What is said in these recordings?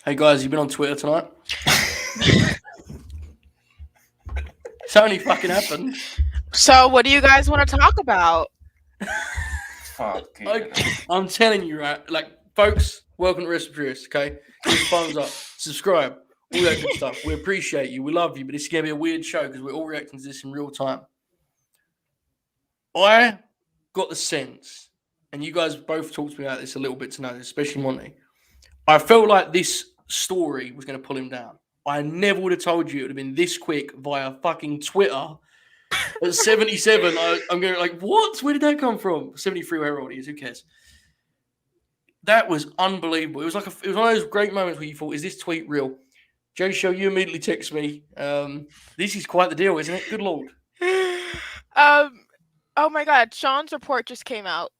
Hey guys, you been on Twitter tonight? It's only fucking happened. So, what do you guys want to talk about? I'm telling you, right? Like, folks, welcome to Rest Furious, okay? Give us thumbs up, subscribe, all that good stuff. We appreciate you, we love you, but it's going to be a weird show because we're all reacting to this in real time. I got the sense, and you guys both talked to me about this a little bit tonight, especially Monty. I felt like this story was going to pull him down. I never would have told you it would have been this quick via fucking Twitter. At 77, I'm going like, what? Where did that come from? 73, wherever old he is, who cares? That was unbelievable. It was one of those great moments where you thought, is this tweet real? Joe Show, you immediately text me. This is quite the deal, isn't it? Good Lord. Oh my God, Sean's report just came out.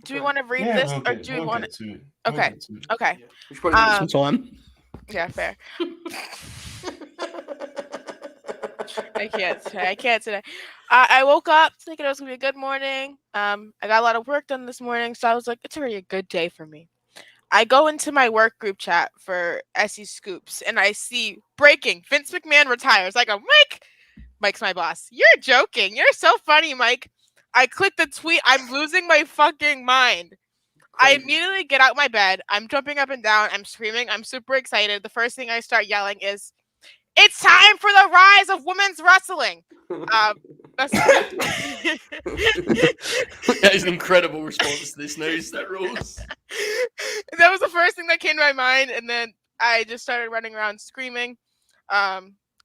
Do we want to read this, or do we want to? Okay. Yeah. We should probably give it some time. Yeah, fair. I can't today. I woke up thinking it was gonna be a good morning. I got a lot of work done this morning, so I was like, it's already a good day for me. I go into my work group chat for SE Scoops, and I see breaking: Vince McMahon retires. I go, Mike's my boss. You're joking. You're so funny, Mike. I click the tweet. I'm losing my fucking mind. Crazy. I immediately get out my bed. I'm jumping up and down. I'm screaming. I'm super excited. The first thing I start yelling is, "It's time for the rise of women's wrestling." That is an incredible response to this news. That rules. That was the first thing that came to my mind, and then I just started running around screaming.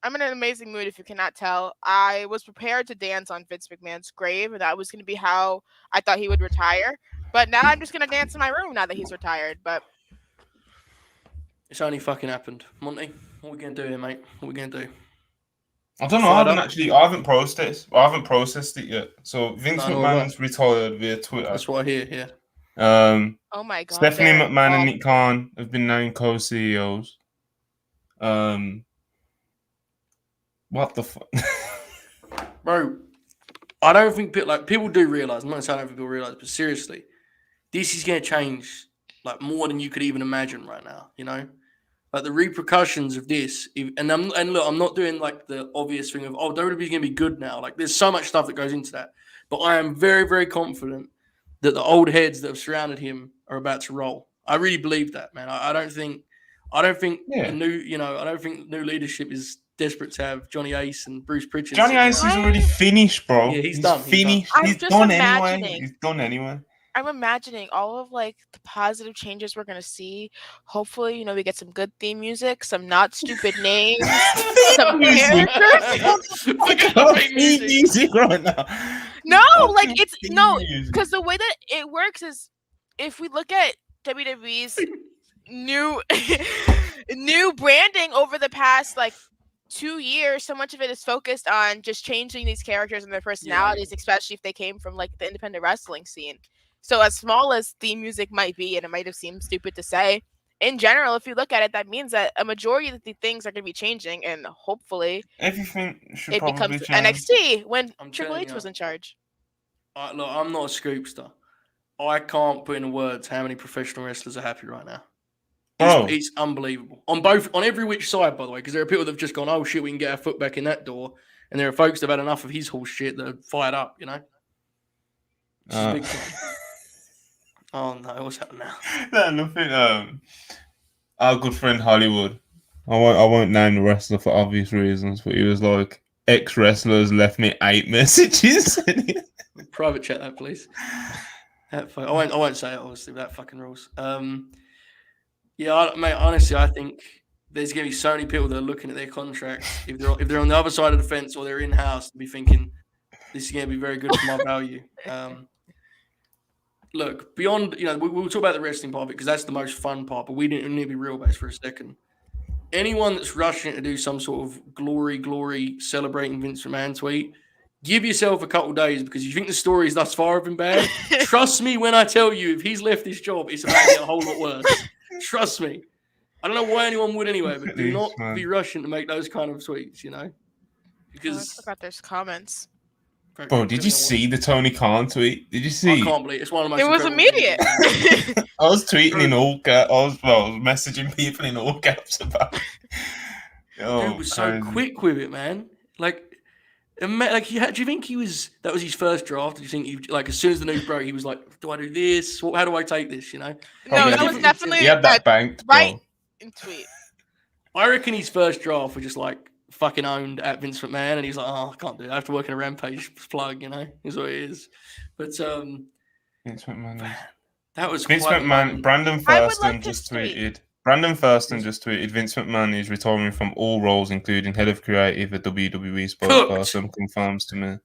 I'm in an amazing mood, if you cannot tell. I was prepared to dance on Vince McMahon's grave, and that was going to be how I thought he would retire. But now I'm just going to dance in my room now that he's retired. But it's only fucking happened. Monty, what are we going to do here, mate? What are we going to do? I don't know. I haven't processed it yet. So Vince McMahon's retired via Twitter. That's what I hear here. Oh my God. Stephanie McMahon and Nick Khan have been named co-CEOs. What the fuck? Bro, I don't think people do realize. I'm not saying I don't think people realize, but seriously, this is going to change like more than you could even imagine right now. You know, like the repercussions of this. And look, I'm not doing like the obvious thing of WWE's going to be good now. Like there's so much stuff that goes into that, but I am very, very confident that the old heads that have surrounded him are about to roll. I really believe that, man. I don't think the new, I don't think new leadership is desperate to have Johnny Ace and Bruce Pritchard. Johnny Ace is already finished, bro. Yeah, he's done. Finished. He's done anyway. He's done anyway. I'm imagining all of like the positive changes we're gonna see. Hopefully, we get some good theme music, some not stupid names, some characters. music right now. No, like because the way that it works is if we look at WWE's new branding over the past like 2 years, so much of it is focused on just changing these characters and their personalities, especially if they came from like the independent wrestling scene. So as small as theme music might be, and it might have seemed stupid to say, in general, if you look at it, that means that a majority of the things are going to be changing, and hopefully everything should it becomes NXT when Triple H was in charge. Look, I'm not a scoopster. I can't put into words how many professional wrestlers are happy right now. It's unbelievable. On every which side, by the way, because there are people that have just gone, oh shit, we can get our foot back in that door. And there are folks that have had enough of his horse shit that are fired up, you know? Big thing. Oh no, what's happening now? Nothing. Our good friend Hollywood. I won't name the wrestler for obvious reasons, but he was like, ex-wrestlers left me 8 messages. Private chat that, please. I won't say it, obviously, but that fucking rules. Mate, honestly, I think there's going to be so many people that are looking at their contracts, if they're on the other side of the fence or they're in-house, to be thinking, this is going to be very good for my value. Look, beyond, we'll talk about the wrestling part of it because that's the most fun part, but we need to be real based for a second. Anyone that's rushing to do some sort of glory celebrating Vince McMahon tweet, give yourself a couple days because you think the stories thus far have been bad. Trust me when I tell you, if he's left this job, it's about to get a whole lot worse. Trust me. I don't know why anyone would anyway, but do not be rushing to make those kind of tweets, Because I forgot there's comments. Bro, did you see the Tony Khan tweet? Did you I see? can't believe it's one of the most. It was incredible immediate. things. I was tweeting in all caps. I was messaging people in all caps about it. Dude was so quick with it, man. Like, do you think that was his first draft? Do you think like as soon as the news broke, he was like, "Do I do this? How do I take this?" You know? No, that was definitely he had that banked, bro. right in tweet. I reckon his first draft was just like fucking owned at Vince McMahon, and he's like, "Oh, I can't do it. I have to work in a Rampage plug." You know, is what it is. But Vince McMahon. That was Vince quite McMahon. Brandon Thurston just tweet. tweeted. Brandon Thurston just tweeted. Vince McMahon is retiring from all roles, including head of creative at WWE spokesperson. Confirms to me.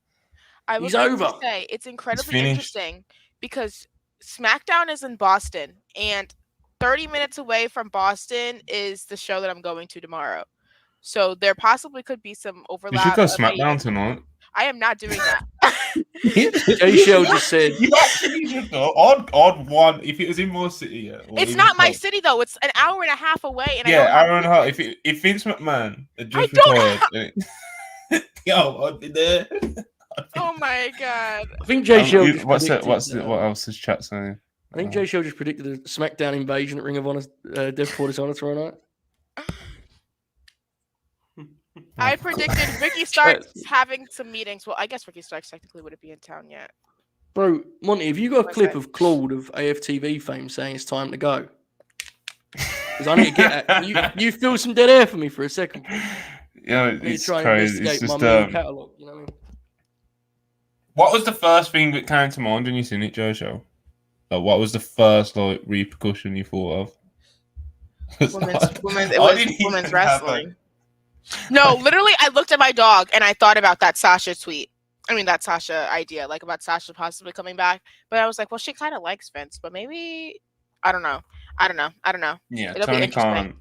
I would like to say it's incredibly interesting because SmackDown is in Boston, and 30 minutes away from Boston is the show that I'm going to tomorrow. So there possibly could be some overlap. You should go SmackDown tonight. I am not doing that. Jay Shell just said you actually should go. Odd one if it was in my city. Yeah, it's not my city though. It's an hour and a half away. And hour and a half. If Vince McMahon had just retired, yo, I'd be there. Oh my god! I think Jay Shell. What else is chat saying? I think Jay Shell just predicted a SmackDown invasion at Ring of Honor, Death Before Dishonor tomorrow night. I predicted Ricky Starks having some meetings. Well, I guess Ricky Starks technically wouldn't be in town yet. Bro, Monty, have you got a clip of Claude of AFTV fame saying it's time to go? Because I need to get at you feel some dead air for me for a second. Yeah, it's crazy. It's just catalog, you know what I mean? What was the first thing that came to mind when you seen it, Joe Show? Like, what was the first repercussion you thought of? Women's wrestling. No, literally, I looked at my dog and I thought about that Sasha tweet. I mean, that Sasha idea, like about Sasha possibly coming back. But I was like, well, she kind of likes Vince, but maybe I don't know. Yeah, Tony Khan.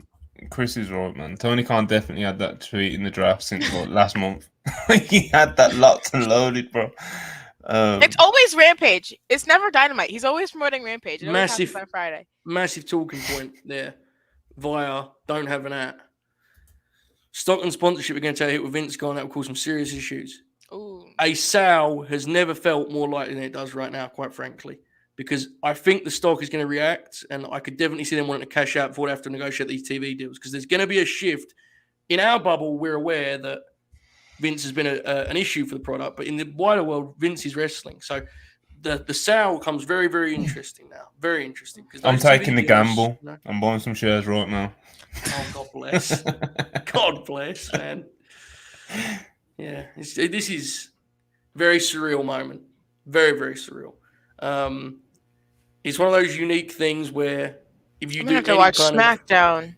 Chris is right, man. Tony Khan definitely had that tweet in the draft since last month. He had that locked and loaded, bro. It's always Rampage. It's never Dynamite. He's always promoting Rampage. It massive on Friday. Massive talking point there. Via don't have an at. Stock and sponsorship are going to take a hit with Vince gone. That will cause some serious issues. Ooh. A sale has never felt more likely than it does right now, quite frankly, because I think the stock is going to react, and I could definitely see them wanting to cash out before they have to negotiate these TV deals, because there's going to be a shift. In our bubble, we're aware that Vince has been an issue for the product, but in the wider world, Vince is wrestling. So the sale comes very, very interesting now. Very interesting. I'm taking the gamble. You know? I'm buying some shares right now. Oh, God bless. God bless, man. Yeah, this is very surreal moment. Very, very surreal. It's one of those unique things where if you have to watch SmackDown.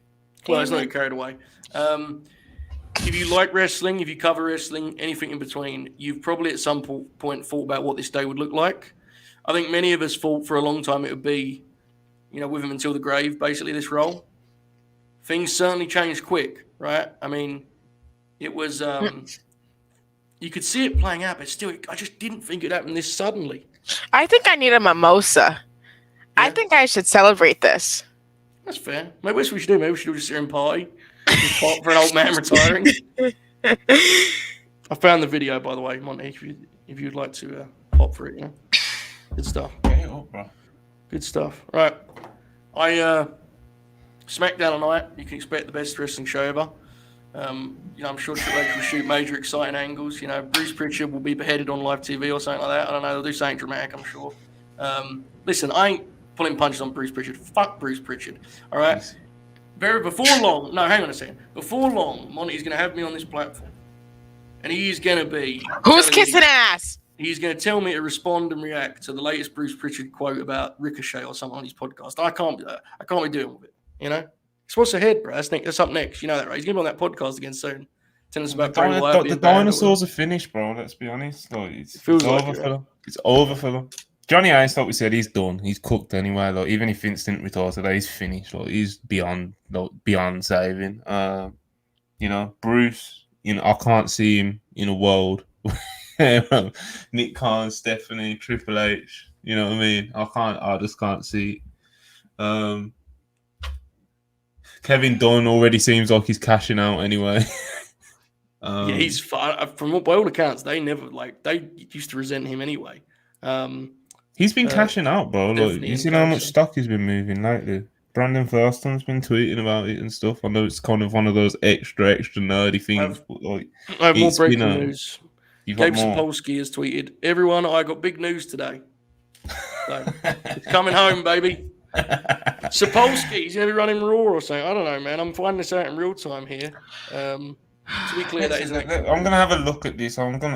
Well, it's not carried away. If you like wrestling, if you cover wrestling, anything in between, you've probably at some point thought about what this day would look like. I think many of us thought for a long time it would be, with him until the grave, basically, this role. Things certainly changed quick, right? I mean, it was, you could see it playing out, but still, I just didn't think it'd happen this suddenly. I think I need a mimosa. Yeah. I think I should celebrate this. That's fair. Maybe that's what we should do. Maybe we should just sit and party. Just pop for an old man retiring. I found the video, by the way, Monty, if you'd like to pop for it, Good stuff. Bro. Good stuff. Right. SmackDown tonight, you can expect the best wrestling show ever. I'm sure Triple H will shoot major exciting angles. Bruce Pritchard will be beheaded on live TV or something like that. I don't know. They'll do something dramatic, I'm sure. Listen, I ain't pulling punches on Bruce Pritchard. Fuck Bruce Pritchard. All right? Before long, hang on a second. Before long, Monty's going to have me on this platform. And he is going to be... Who's kissing ass? He's going to tell me to respond and react to the latest Bruce Pritchard quote about Ricochet or something on his podcast. I can't be doing with it. It's what's ahead, bro. That's up next. You know that, right? He's going to be on that podcast again soon. Telling us about the dinosaurs are finished, bro. Let's be honest. It's over for them. Johnny Ace, like we said, he's done. He's cooked anyway. Even if Vince didn't retire today, he's finished. He's beyond saving. Bruce. I can't see him in a world where Nick Khan, Stephanie, Triple H. You know what I mean? I just can't see it. Kevin Dunn already seems like he's cashing out anyway. Yeah, he's from by all accounts, they never they used to resent him anyway. He's been cashing out, bro. Like, you seen how much stock he's been moving lately? Brandon Thurston's been tweeting about it and stuff. I know it's kind of one of those extra nerdy things, but like, I have more breaking news. You've got Gabe more. Sapolsky has tweeted, "Everyone, I got big news today. So, it's coming home, baby." Sapolsky, he's going to be running Raw or something. I don't know, man. I'm finding this out in real time here. To be clear, that isn't. I'm going to have a look at this. I'm not going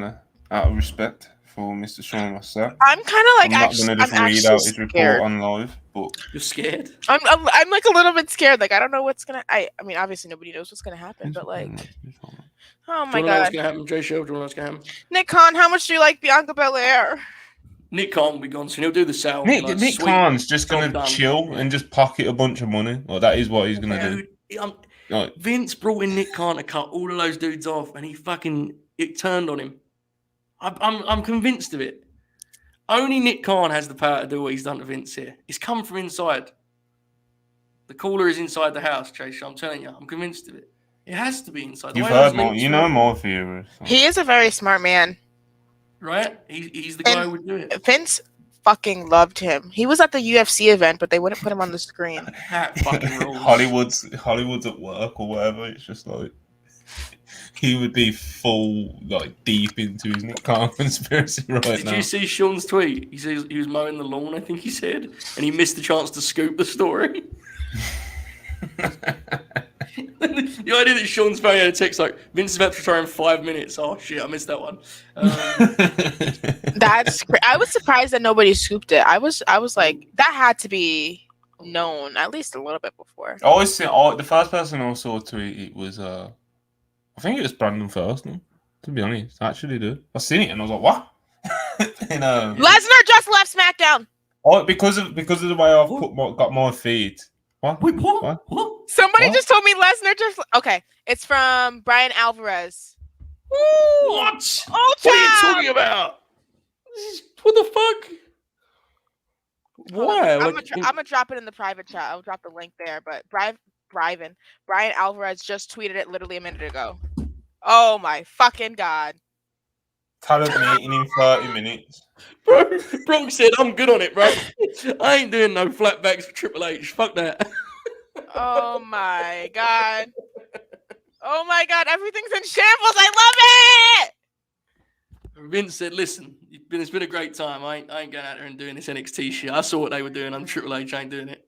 to, out of respect for Mr. Sean Rossett. I'm kind of like, I'm not going to just read out his report on live. But you're scared. I'm like a little bit scared. Like, I don't know what's gonna. I mean, obviously nobody knows what's gonna happen, but like, oh my god, what's gonna happen, Jay Show? Do you know what's gonna happen? Nick Khan, how much do you like Bianca Belair? Nick Khan will be gone soon. He'll do the sale. Nick Khan's just gonna chill and just pocket a bunch of money. Well, that is what he's gonna do. Vince brought in Nick Khan to cut all of those dudes off, and it turned on him. I'm convinced of it. Only Nick Khan has the power to do what he's done to Vince here. It's come from inside. The caller is inside the house, Chase. I'm telling you, I'm convinced of it. It has to be inside. You've heard more. You know more theories. He is a very smart man. Right? He's the guy who would do it. Vince fucking loved him. He was at the UFC event, but they wouldn't put him on the screen. That fucking rules. Hollywood's at work or whatever. It's just like he would be full, like, deep into his Nick Khan conspiracy now. Did you see Sean's tweet? He says he was mowing the lawn, I think he said, and he missed the chance to scoop the story. The idea that Sean's phone had a text like, Vince is about to retire in 5 minutes. Oh, shit, I missed that one. I was surprised that nobody scooped it. I was like, that had to be known at least a little bit before. The first person I saw tweet it was I think it was Brandon Thurston, to be honest. I actually did. I seen it and I was like, what? Lesnar just left SmackDown. Oh, because of the way I've got more feed. What? Wait, what? Somebody just told me Lesnar just. Okay, it's from Brian Alvarez. What? What are you talking about? What the fuck? Why? I'm gonna drop it in the private chat. I'll drop the link there. But Brian Alvarez just tweeted it literally a minute ago. Oh my fucking god! Talent meeting in 30 minutes. Bro, Bronx said, I'm good on it, bro. I ain't doing no flatbacks for Triple H. Fuck that. Oh my god. Oh my god, everything's in shambles. I love it! Vince said, listen, it's been a great time. I ain't going out there and doing this NXT shit. I saw what they were doing on Triple H. I ain't doing it.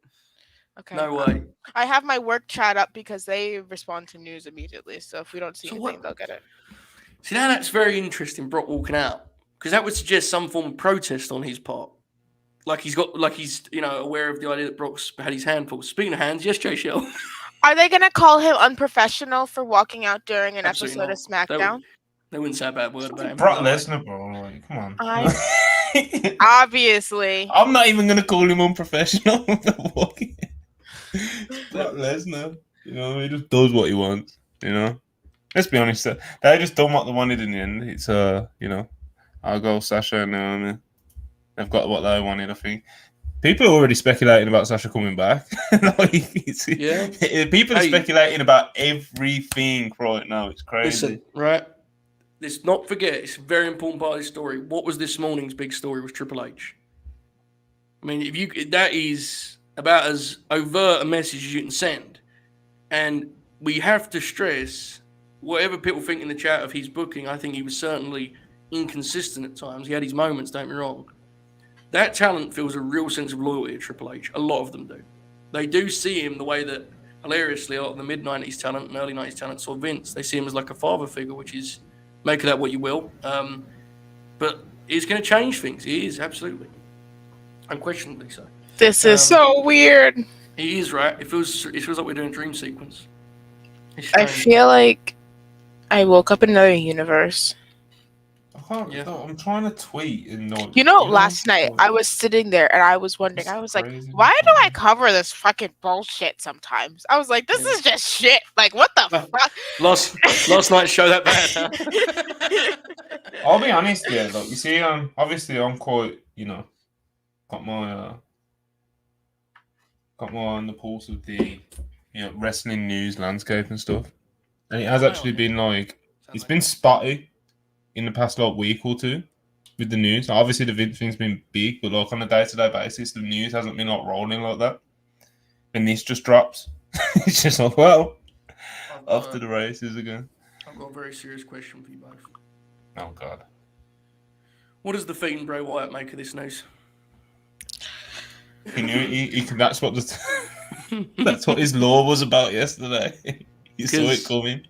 Okay. No way. I have my work chat up because they respond to news immediately. So if we don't see anything, they'll get it. See, now that's very interesting, Brock walking out. Because that would suggest some form of protest on his part. Like he's aware of the idea that Brock's had his hand full. Speaking of hands, yes, Jay Shell. Are they going to call him unprofessional for walking out during an episode of SmackDown? They wouldn't say a bad word about him. Brock Lesnar, bro. Like, come on. Obviously. I'm not even going to call him unprofessional for walking. Brock Lesnar. You know, he just does what he wants. You know? Let's be honest. They just done what they wanted in the end. It's, I'll go Sasha and Naomi. They've got what they wanted, I think. People are already speculating about Sasha coming back. People are speculating about everything right now. It's crazy. Listen, right? Let's not forget, it's a very important part of this story. What was this morning's big story was Triple H. I mean, that is about as overt a message as you can send. And we have to stress, whatever people think in the chat of his booking, I think he was certainly inconsistent at times. He had his moments, don't be wrong. That talent feels a real sense of loyalty to Triple H. A lot of them do. They do see him the way that, hilariously, a lot of the mid-90s talent and early 90s talent saw Vince. They see him as like a father figure, which is, make of that what you will. But it's going to change things. He is, absolutely. Unquestionably so. This is so weird. He is, right? It feels like we're doing a dream sequence. I feel like I woke up in another universe. I'm trying to tweet and last night I was sitting there and I was wondering, I was like, why do I cover this fucking bullshit sometimes? I was like, this is just shit. Like, what the fuck? Last night's show that bad, huh? I'll be honest, yeah. Look, you see, obviously I'm quite, got my on the pulse of the wrestling news landscape and stuff. And it has actually been like it's been spotty in the past like week or two with the news. Obviously, the Vince thing's been big, but like on a day-to-day basis, the news hasn't been like rolling like that. And this just drops. It's just like, well, off to the races again. I've got a very serious question for you both. Oh God. What does the Fiend Bray Wyatt make of this news? He knew that's what that's what his law was about yesterday. He saw it coming.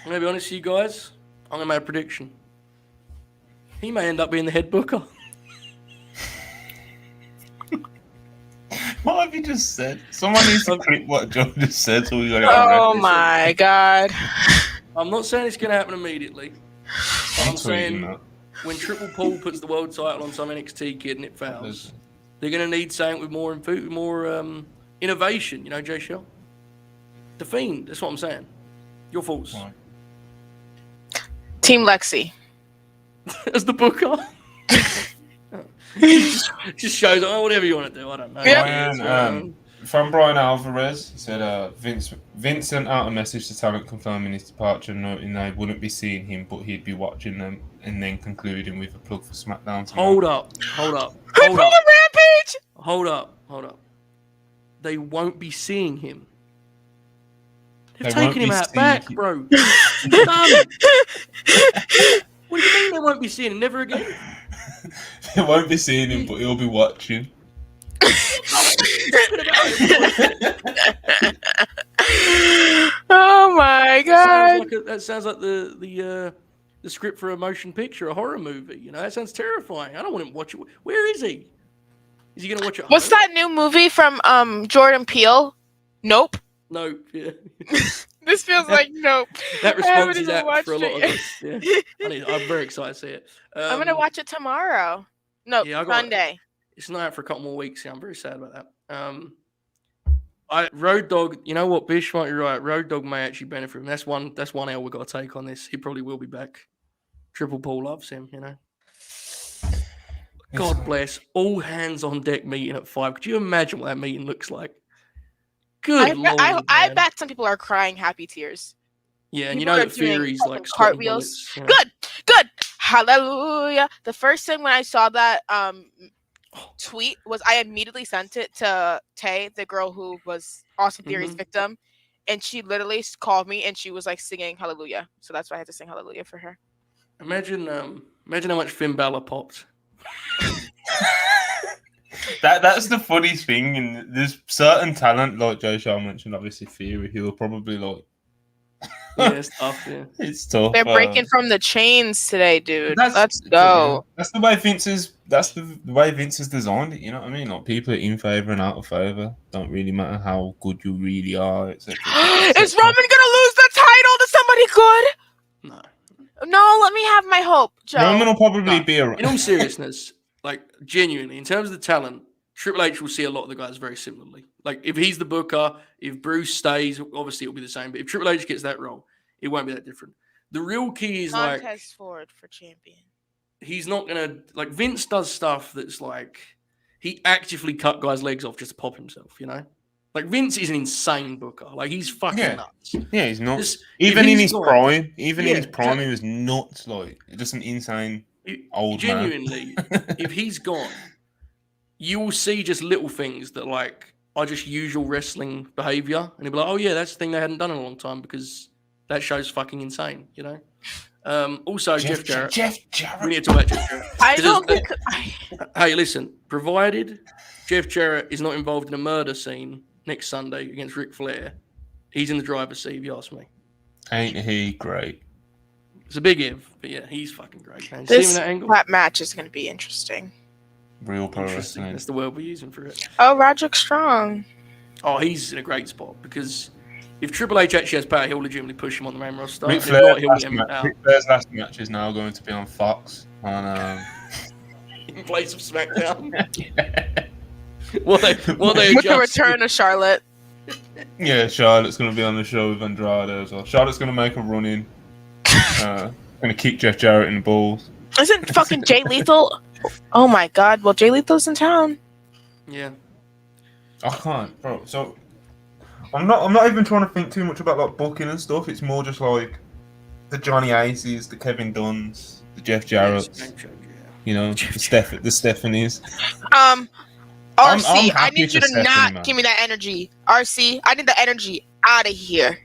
I'm gonna be honest with you guys. I'm gonna make a prediction. He may end up being the head booker. What have you just said? Someone needs to clip what Joe just said. So we got it Oh my God. I'm not saying it's gonna happen immediately. But I'm saying when Triple Paul puts the world title on some NXT kid and it fails, they're going to need something with more innovation, you know, Jay Shell? The Fiend, that's what I'm saying. Your thoughts? Right. Team Lexi. As the booker? just shows, whatever you want to do, I don't know. Yeah. From Brian Alvarez, he said Vince sent out a message to talent confirming his departure, noting they wouldn't be seeing him, but he'd be watching them, and then concluding with a plug for SmackDown tomorrow. Hold up. Rampage! Hold up. They won't be seeing him. They've taken him out back, bro. He's done. What do you mean they won't be seeing him? Never again? They won't be seeing him, but he'll be watching. Oh my God! That sounds like the script for a motion picture, a horror movie. You know, that sounds terrifying. I don't want him to watch it. Where is he? Is he gonna watch it? What's that new movie from Jordan Peele? Nope. Nope. Yeah. This feels like nope. That response is apt for a lot of us. Yeah. I'm very excited to see it. I'm gonna watch it tomorrow. No, yeah, Sunday. It's not out for a couple more weeks. Yeah, I'm very sad about that. Road Dogg, you know what, Bish might be right. Road Dogg may actually benefit from him. That's one L we've got to take on this. He probably will be back. Triple Paul loves him, you know. God bless. All hands on deck meeting at 5. Could you imagine what that meeting looks like? Good Lord. I bet some people are crying happy tears. Yeah, and people, you know that Theory's like cartwheels. You know? Good. Hallelujah. The first thing when I saw that tweet was I immediately sent it to Tay, the girl who was Austin Theory's victim, and she literally called me and she was like singing Hallelujah. So that's why I had to sing Hallelujah for her. Imagine how much Finn Balor popped. That's the funny thing, and there's certain talent like Joe Shaw mentioned, obviously Theory, who will probably like. Yeah, it's tough. Yeah, it's tough. They're breaking from the chains today, dude. Let's go. Yeah. That's the way Vince is. That's the way Vince has designed it. You know what I mean? Like people are in favor and out of favor. Don't really matter how good you really are. Is Roman gonna lose the title to somebody good? No. Let me have my hope, Joe. Roman will probably be around. In all seriousness, like genuinely, in terms of the talent, Triple H will see a lot of the guys very similarly. Like if he's the booker, if Bruce stays, obviously it'll be the same. But if Triple H gets that role, it won't be that different. The real key is Montez Ford for champion. He's not gonna like Vince does stuff that's like he actively cut guys' legs off just to pop himself. You know, like Vince is an insane booker. Like he's fucking nuts. Yeah, he's nuts. Even in his prime, he was nuts. Like just an insane old man. Genuinely, if he's gone, you will see just little things that like are just usual wrestling behavior, and he'll be like, "Oh yeah, that's the thing they hadn't done in a long time because that show's fucking insane." You know. Also, Jeff Jarrett. We need to talk about Jeff Jarrett. I don't think. Hey, listen. Provided Jeff Jarrett is not involved in a murder scene next Sunday against Ric Flair, he's in the driver's seat. If you ask me. Ain't he great? It's a big if, but yeah, he's fucking great. Man. That match is going to be interesting. Real pro wrestling. That's the word we're using for it. Oh, Roderick Strong. Oh, he's in a great spot because if Triple H actually has power, he'll legitimately push him on the main roster. Ric Flair's last match is now going to be on Fox in place of SmackDown. What they with the return of Charlotte. Yeah, Charlotte's going to be on the show with Andrade as well. Charlotte's going to make a run in. Going to kick Jeff Jarrett in the balls. Isn't fucking Jay Lethal? Oh my God! Well, Jay Lethal's in town. Yeah. I can't, bro. So I'm not even trying to think too much about like booking and stuff. It's more just like the Johnny Aces, the Kevin Dunns, the Jeff Jarretts. You know, the Stephanies. RC, I happy need you for to Stephanie, not man. give me that energy. RC, I need the energy out of here.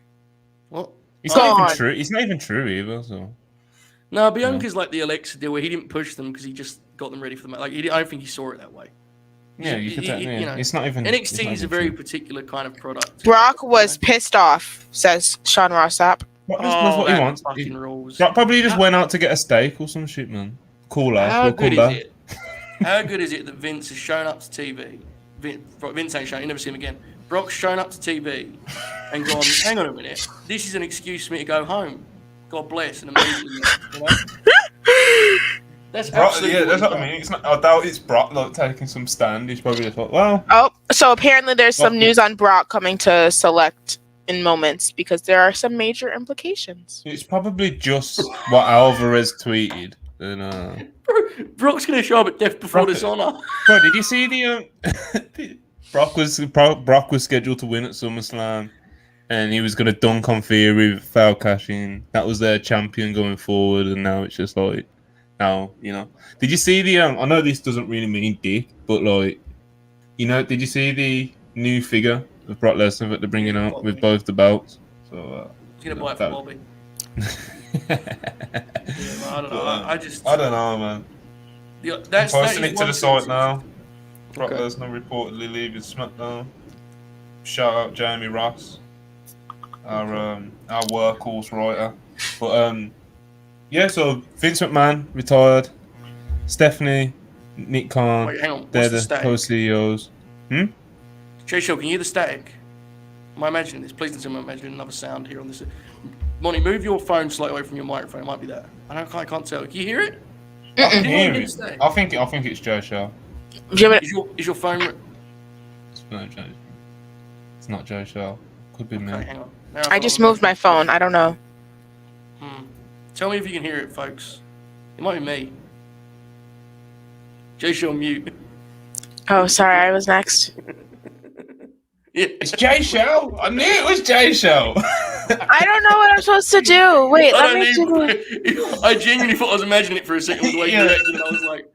What? It's not even true. It's not even true either. So. No, Bianca's like the Alexa deal where he didn't push them because he just got them ready for the match. Like I don't think he saw it that way. Yeah, you could tell. Yeah, it's not even. NXT is a very particular kind of product. Brock was pissed off, says Sean Rossap. That's what he wants. Fucking rules. Brock probably just went out to get a steak or some shit, man. Cool out. How good is it? How good is it that Vince has shown up to TV? Vince ain't shown. You never see him again. Brock's shown up to TV and gone, hang on a minute. This is an excuse for me to go home. God bless. And immediately, you know? That's Brock, absolutely that's what I mean. It's not, I doubt it's Brock like taking some stand. He's probably just like, well. Oh, so apparently there's some news on Brock coming to Select in moments because there are some major implications. It's probably just what Alvarez tweeted. And, Brock's going to show up at Death Before Dishonor. Bro, did you see the Brock was scheduled to win at SummerSlam, and he was going to dunk on Theory with foul cashing. That was their champion going forward, and now it's just like, now, you know. Did you see the? I know this doesn't really mean dick, but like, you know, did you see the new figure of Brock Lesnar that they're bringing out with both the belts? So he's going to buy it for Bobby. I don't know. I don't know, man. That's posting it to the site now. Brock Lesnar reportedly leaving SmackDown. Shout out Jamie Ross, our workhorse writer. But yeah. So Vince McMahon retired. Stephanie, Nick Khan, wait, hang on. they're the co-CEOs. Jay Show, can you hear the static? Am I imagining this? Please don't tell me I'm imagining another sound here on this. Monty, move your phone slightly away from your microphone. It might be that. I can't tell. Can you hear it? I can hear it. I think it's Joe Show. Is your phone? It's not Joe Show. Could be me. Hang on. I just moved my phone. I don't know. Tell me if you can hear it, folks. It might be me. Jay Show mute. Oh, sorry. I was next. It's Jay Show. I knew it was Jay Show. I don't know what I'm supposed to do. Wait, let me do. I genuinely thought I was imagining it for a second. The way you reacted, and I was like,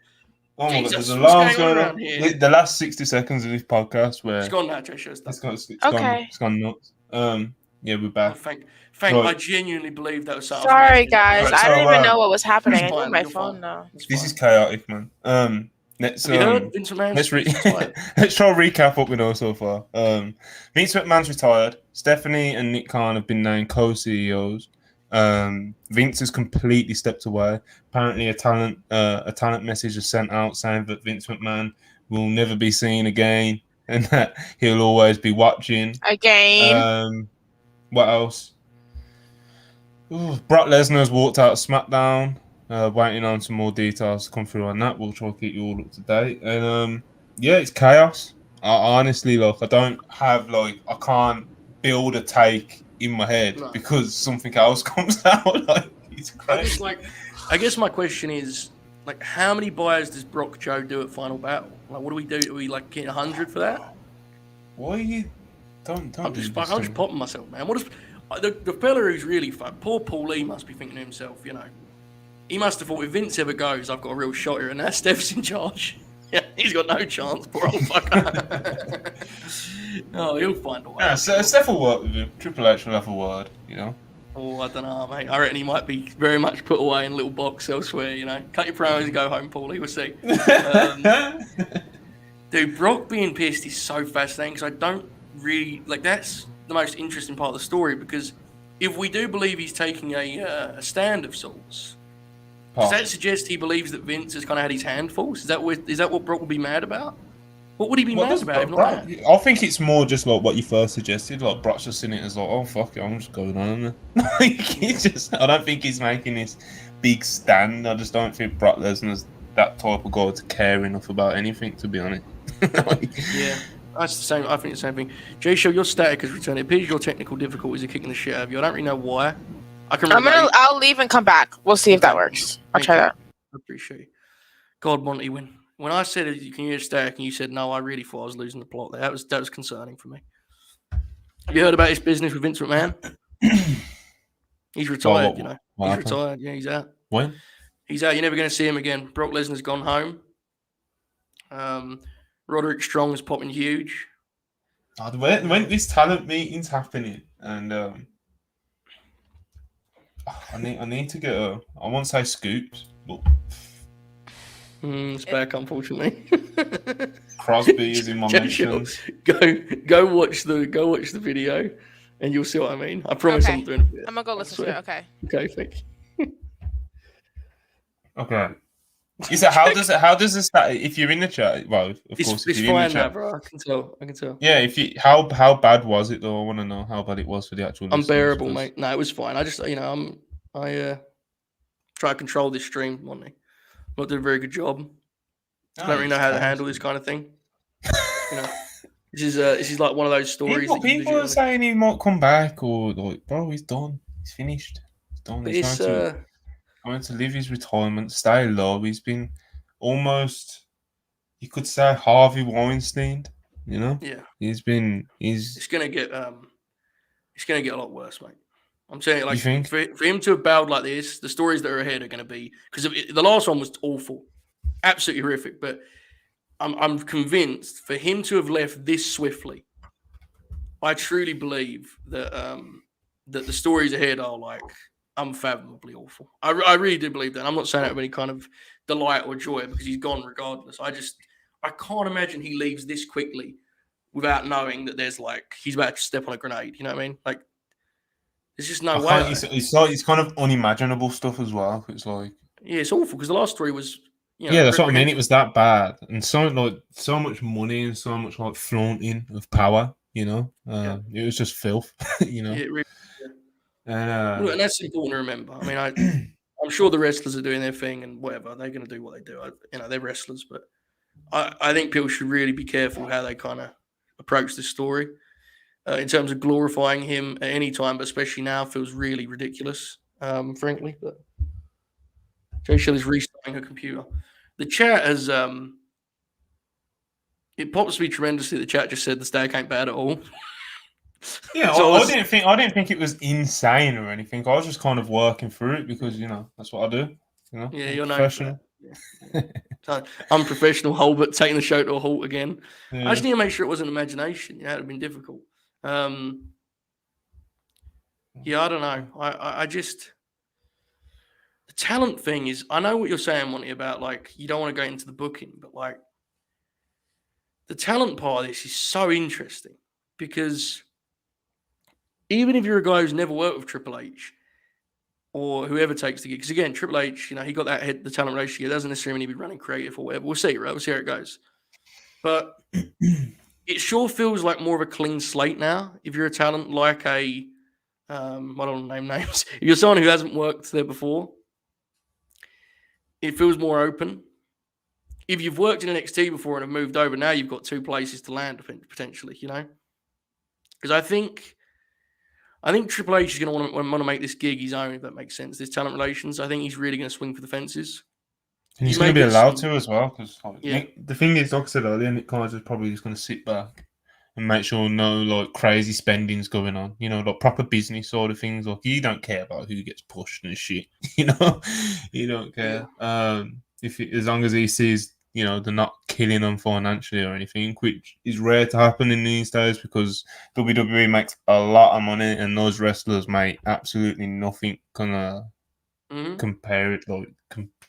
"Oh my God, there's alarms going on." The last 60 seconds of this podcast, where it's gone now, Jay Show. It's gone nuts. Yeah, we're back. Thank. I genuinely believe that was something. Sorry, guys. I don't even know what was happening. I need my phone now. This is chaotic, man. Let's try to recap what we know so far. Vince McMahon's retired. Stephanie and Nick Khan have been named co-CEOs. Vince has completely stepped away. Apparently, a talent message is sent out saying that Vince McMahon will never be seen again, and that he'll always be watching again. What else? Brock Lesnar's walked out of SmackDown. Waiting on some more details to come through on that. We'll try to keep you all up to date. And yeah, it's chaos. I honestly, I don't have I can't build a take in my head because something else comes out. It's crazy. I guess my question is, how many buys does Brock Joe do at Final Battle? What do we do? Do we get 100 for that? Why you don't? I'm just popping myself, man. What is the fella who's really fun? Poor Paul Lee must be thinking to himself, you know. He must have thought if Vince ever goes, I've got a real shot here, and now Steph's in charge. Yeah, he's got no chance, poor old fucker. Oh, he'll find a way. Yeah, Steph will work with him. Triple H will have a word, you know. Oh, I don't know, mate. I reckon he might be very much put away in a little box elsewhere, you know. Cut your promos and go home, Paulie. We'll see. Dude, Brock being pissed is so fascinating because I don't really... that's the most interesting part of the story because if we do believe he's taking a stand of sorts... Does that suggest he believes that Vince has kind of had his hand full? Is that what Brock would be mad about? What would he be mad about if not that? I think it's more just what you first suggested. Brock's just seen it as oh fuck it, I'm just going on. I don't think he's making this big stand. I just don't think Brock Lesnar's that type of guy to care enough about anything, to be honest. Yeah, that's the same. I think the same thing. Jay Show, your static has returned. It appears your technical difficulties are kicking the shit out of you. I don't really know why. I'll leave and come back. We'll see if that works. I'll try that. I appreciate it. God, Monty, when I said you can hear static and you said no, I really thought I was losing the plot there. That was concerning for me. Have you heard about his business with Vince McMahon? He's retired, you know. He's happened? retired. Yeah, he's out. When? He's out. You're never going to see him again. Brock Lesnar's gone home. Roderick Strong is popping huge. When this talent meeting's happening, and I need to get I won't say scoops, but it's back, unfortunately. Crosby is in my mentions. Go watch the video, and you'll see what I mean. I promise I'm doing it. I'm gonna go listen to it. Okay. Okay, thank you. Okay. Is it how does this start if you're in the chat? Well, of course, if you're in the chat, bro. I can tell. Yeah, how bad was it though? I want to know how bad it was for the actual. Unbearable, mate. No, it was fine. I just I try to control this stream, Monty. Not doing a very good job. I don't really know how to handle this kind of thing. This is like one of those stories. People are saying he might come back, or like, bro, he's done. He's finished. He's done. He's going to live his retirement, stay low. He's been almost, you could say, Harvey Weinstein. You know? Yeah. It's gonna get a lot worse, mate. I'm saying, like, you think? For him to have bowed like this, the stories that are ahead are going to be, because the last one was awful, absolutely horrific. But I'm convinced for him to have left this swiftly, I truly believe that that the stories ahead are like unfathomably awful. I really do believe that. I'm not saying that with any kind of delight or joy, because he's gone regardless. I can't imagine he leaves this quickly without knowing that there's like he's about to step on a grenade. You know what I mean? Like, there's just no way. It's kind of unimaginable stuff as well. It's like, yeah, it's awful, because the last story was, yeah, that's what I mean. It was that bad, and so much money and so much like flaunting of power. You know, it was just filth. You know, yeah, it really, and that's important to remember. I mean, I'm sure the wrestlers are doing their thing and whatever, they're going to do what they do. They're wrestlers, but I think people should really be careful how they kind of approach this story. In terms of glorifying him at any time, but especially now, feels really ridiculous, frankly. But Jay Shelley's restarting her computer. The chat has it pops me tremendously. The chat just said the stag ain't bad at all. Yeah, so I didn't think it was insane or anything. I was just kind of working through it because that's what I do. Yeah, you're professional. So, unprofessional Holbert taking the show to a halt again. Yeah. I just need to make sure it wasn't imagination. It'd have been difficult. Yeah, I don't know. I just, the talent thing is, I know what you're saying, Monty, about like you don't want to go into the booking, but like the talent part of this is so interesting, because even if you're a guy who's never worked with Triple H or whoever takes the gig, because again, Triple H, he got the talent ratio. It doesn't necessarily mean he'd be running creative or whatever. We'll see, right? We'll see how it goes. But it sure feels like more of a clean slate now. If you're a talent like I don't want to name names. If you're someone who hasn't worked there before, it feels more open. If you've worked in NXT before and have moved over, now you've got two places to land potentially, Because I think Triple H is going to want to make this gig his own, if that makes sense. This talent relations, I think he's really going to swing for the fences. And he's going to be allowed to as well, because the thing is, like I said earlier, Nick Kaiser's probably just going to sit back and make sure no like crazy spending's going on. Like proper business sort of things. Like, you don't care about who gets pushed and shit. You don't care. As long as he sees, they're not killing them financially or anything, which is rare to happen in these days, because WWE makes a lot of money and those wrestlers make absolutely nothing. Gonna compare it, like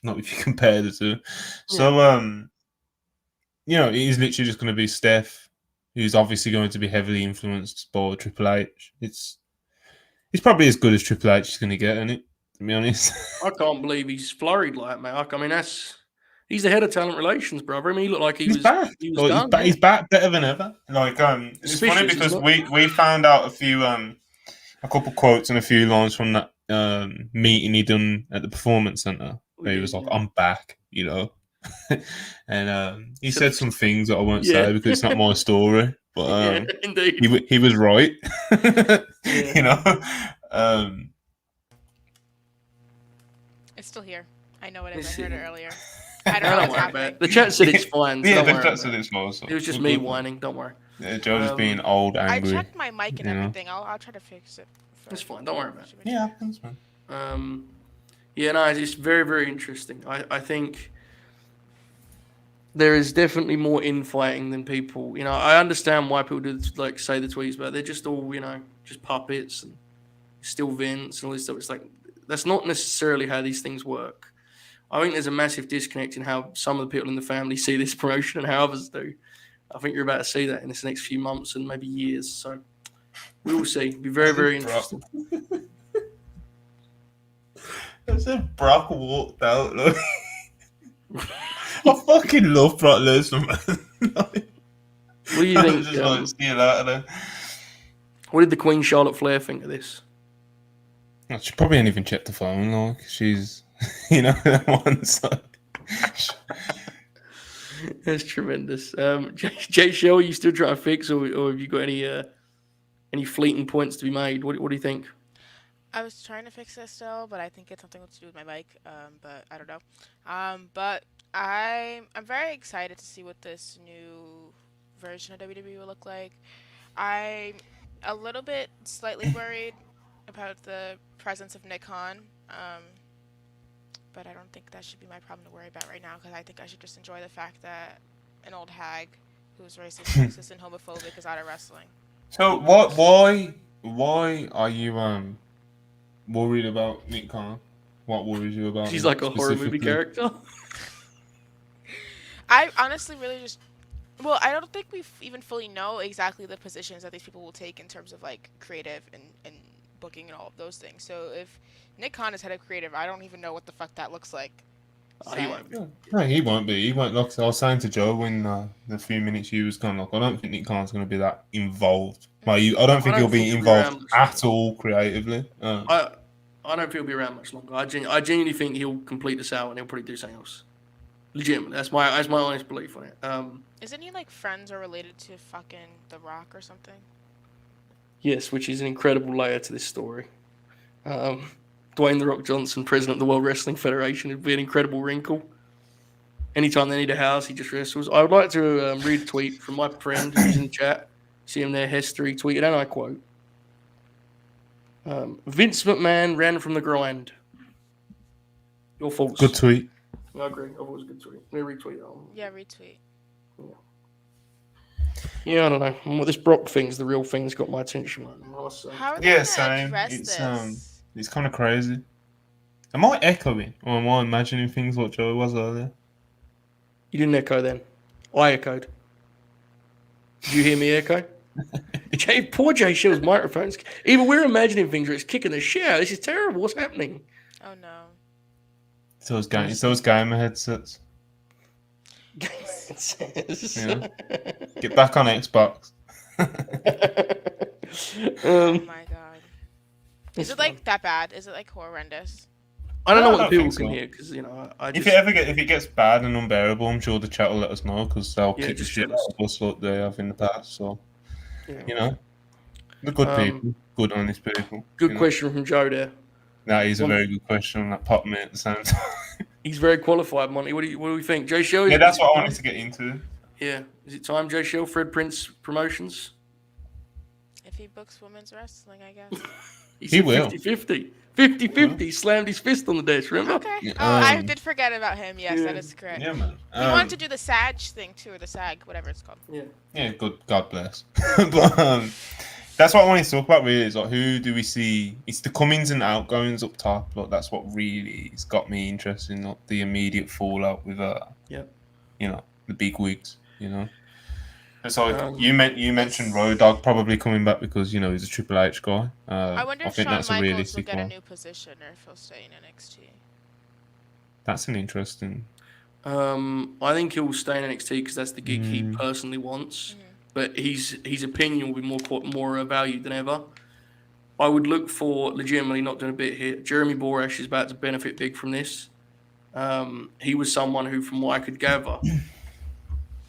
not if you compare the two. So it is literally just going to be Steph, who's obviously going to be heavily influenced by Triple H. It's probably as good as Triple H is going to get, isn't it? To be honest, I can't believe he's flurried like that. I mean, he's the head of talent relations, brother. I mean, he looked like he's back. He's back better than ever. Like, it's funny because we found out a couple quotes and a few lines from that meeting he done at the Performance Center. Where he was like, "I'm back," and he said some things that I won't say because it's not my story. But indeed, he was right. It's still here. I know it is. I heard it earlier. I don't know what's happening. The chat said it's fine. So the chat said it's fine. It was just me whining. Don't worry. Yeah, Joe just being old, I angry. checked my mic and everything. I'll try to fix it. That's fine. Don't worry about it. Yeah, that's fine. Yeah, no, it's very, very interesting. I think there is definitely more infighting than people. You know, I understand why people do like say the tweets, but they're just all just puppets and still Vince and all this stuff. It's like that's not necessarily how these things work. I think there's a massive disconnect in how some of the people in the family see this promotion and how others do. I think you're about to see that in this next few months and maybe years. So we will see. It'll be very, very interesting. I said Brock walked out. Like, I fucking love Brock Lesnar, man. What do you think? Just like, see you later. What did the Queen Charlotte Flair think of this? She probably ain't even checked the phone. Like she's, that one side. That's tremendous. Jay Shell, you still trying to fix, or have you got any fleeting points to be made? What do you think? I was trying to fix this still, but I think it's something to do with my mic. But I don't know. But I'm very excited to see what this new version of WWE will look like. I'm a little bit slightly worried about the presence of Nick Khan. But I don't think that should be my problem to worry about right now, because I think I should just enjoy the fact that an old hag who's racist, sexist, and homophobic is out of wrestling. So why are you worried about Nick Khan? What worries you about? He's like a horror movie character. I honestly really just... Well, I don't think we even fully know exactly the positions that these people will take in terms of like creative and booking and all of those things. So if Nick Khan is head of creative, I don't even know what the fuck that looks like. So. He won't be. No, he won't be. He won't. Look, I was saying to Joe in the few minutes you was gone. Look, I don't think Nick Khan's going to be that involved. Like, I don't think he'll be involved at all creatively. I don't think he'll be around much longer. I genuinely think he'll complete this out and he'll probably do something else. Legitimately, that's my honest belief on it. Isn't he like friends or related to fucking The Rock or something? Yes, which is an incredible layer to this story. Dwayne "The Rock" Johnson, president of the World Wrestling Federation, would be an incredible wrinkle. Anytime they need a house, he just wrestles. I would like to read a tweet from my friend who's in the chat. See him there, history tweeted, and I quote: Vince McMahon ran from the grind. Your faults. Good tweet. I agree. I thought it was a good tweet. Let me retweet it. Yeah, retweet. Yeah, I don't know. Well, this Brock thing's the real thing's got my attention. How are they gonna address this? It's kind of crazy. Am I echoing or am I imagining things what Joey was earlier? You didn't echo then. I echoed. Did you hear me echo? Poor Jay Shell's microphones. Even we're imagining things where it's kicking the shit out. This is terrible. What's happening? Oh no. It's those gamer headsets. Get back on Xbox. Oh my god. Is it like that bad? Is it like horrendous? I don't know what the people can hear because I just... if it gets bad and unbearable, I'm sure the chat will let us know because they'll kick the shit out of us like they have in the past. So the good people, good honest people. Good question from Joe there. That is a very good question. That popped me at the same time. He's very qualified, Monty. What do we think, Jay Shell? Yeah, that's what I wanted to get into. Yeah, is it time, Jay Shell? Fred Prince Promotions. If he books women's wrestling, I guess. He will. 50-50. 50-50. Slammed his fist on the desk, remember? Okay. I did forget about him. Yes, that is correct. Yeah, man. He wanted to do the SAG thing, too, or the SAG, whatever it's called. Yeah. Yeah, good. God bless. But that's what I wanted to talk about, really, is like, who do we see? It's the comings and outgoings up top. Like, that's what really has got me interested in, like, the immediate fallout with, the big wigs, It's like you mentioned Road Dogg probably coming back because he's a Triple H guy. I wonder if think Shawn that's a Michaels will realistic get one. a new position or if he'll stay in NXT. That's an interesting. I think he'll stay in NXT because that's the gig he personally wants. But his opinion will be more valued than ever. I would look for, legitimately not doing a bit here, Jeremy Borash is about to benefit big from this. He was someone who, from what I could gather,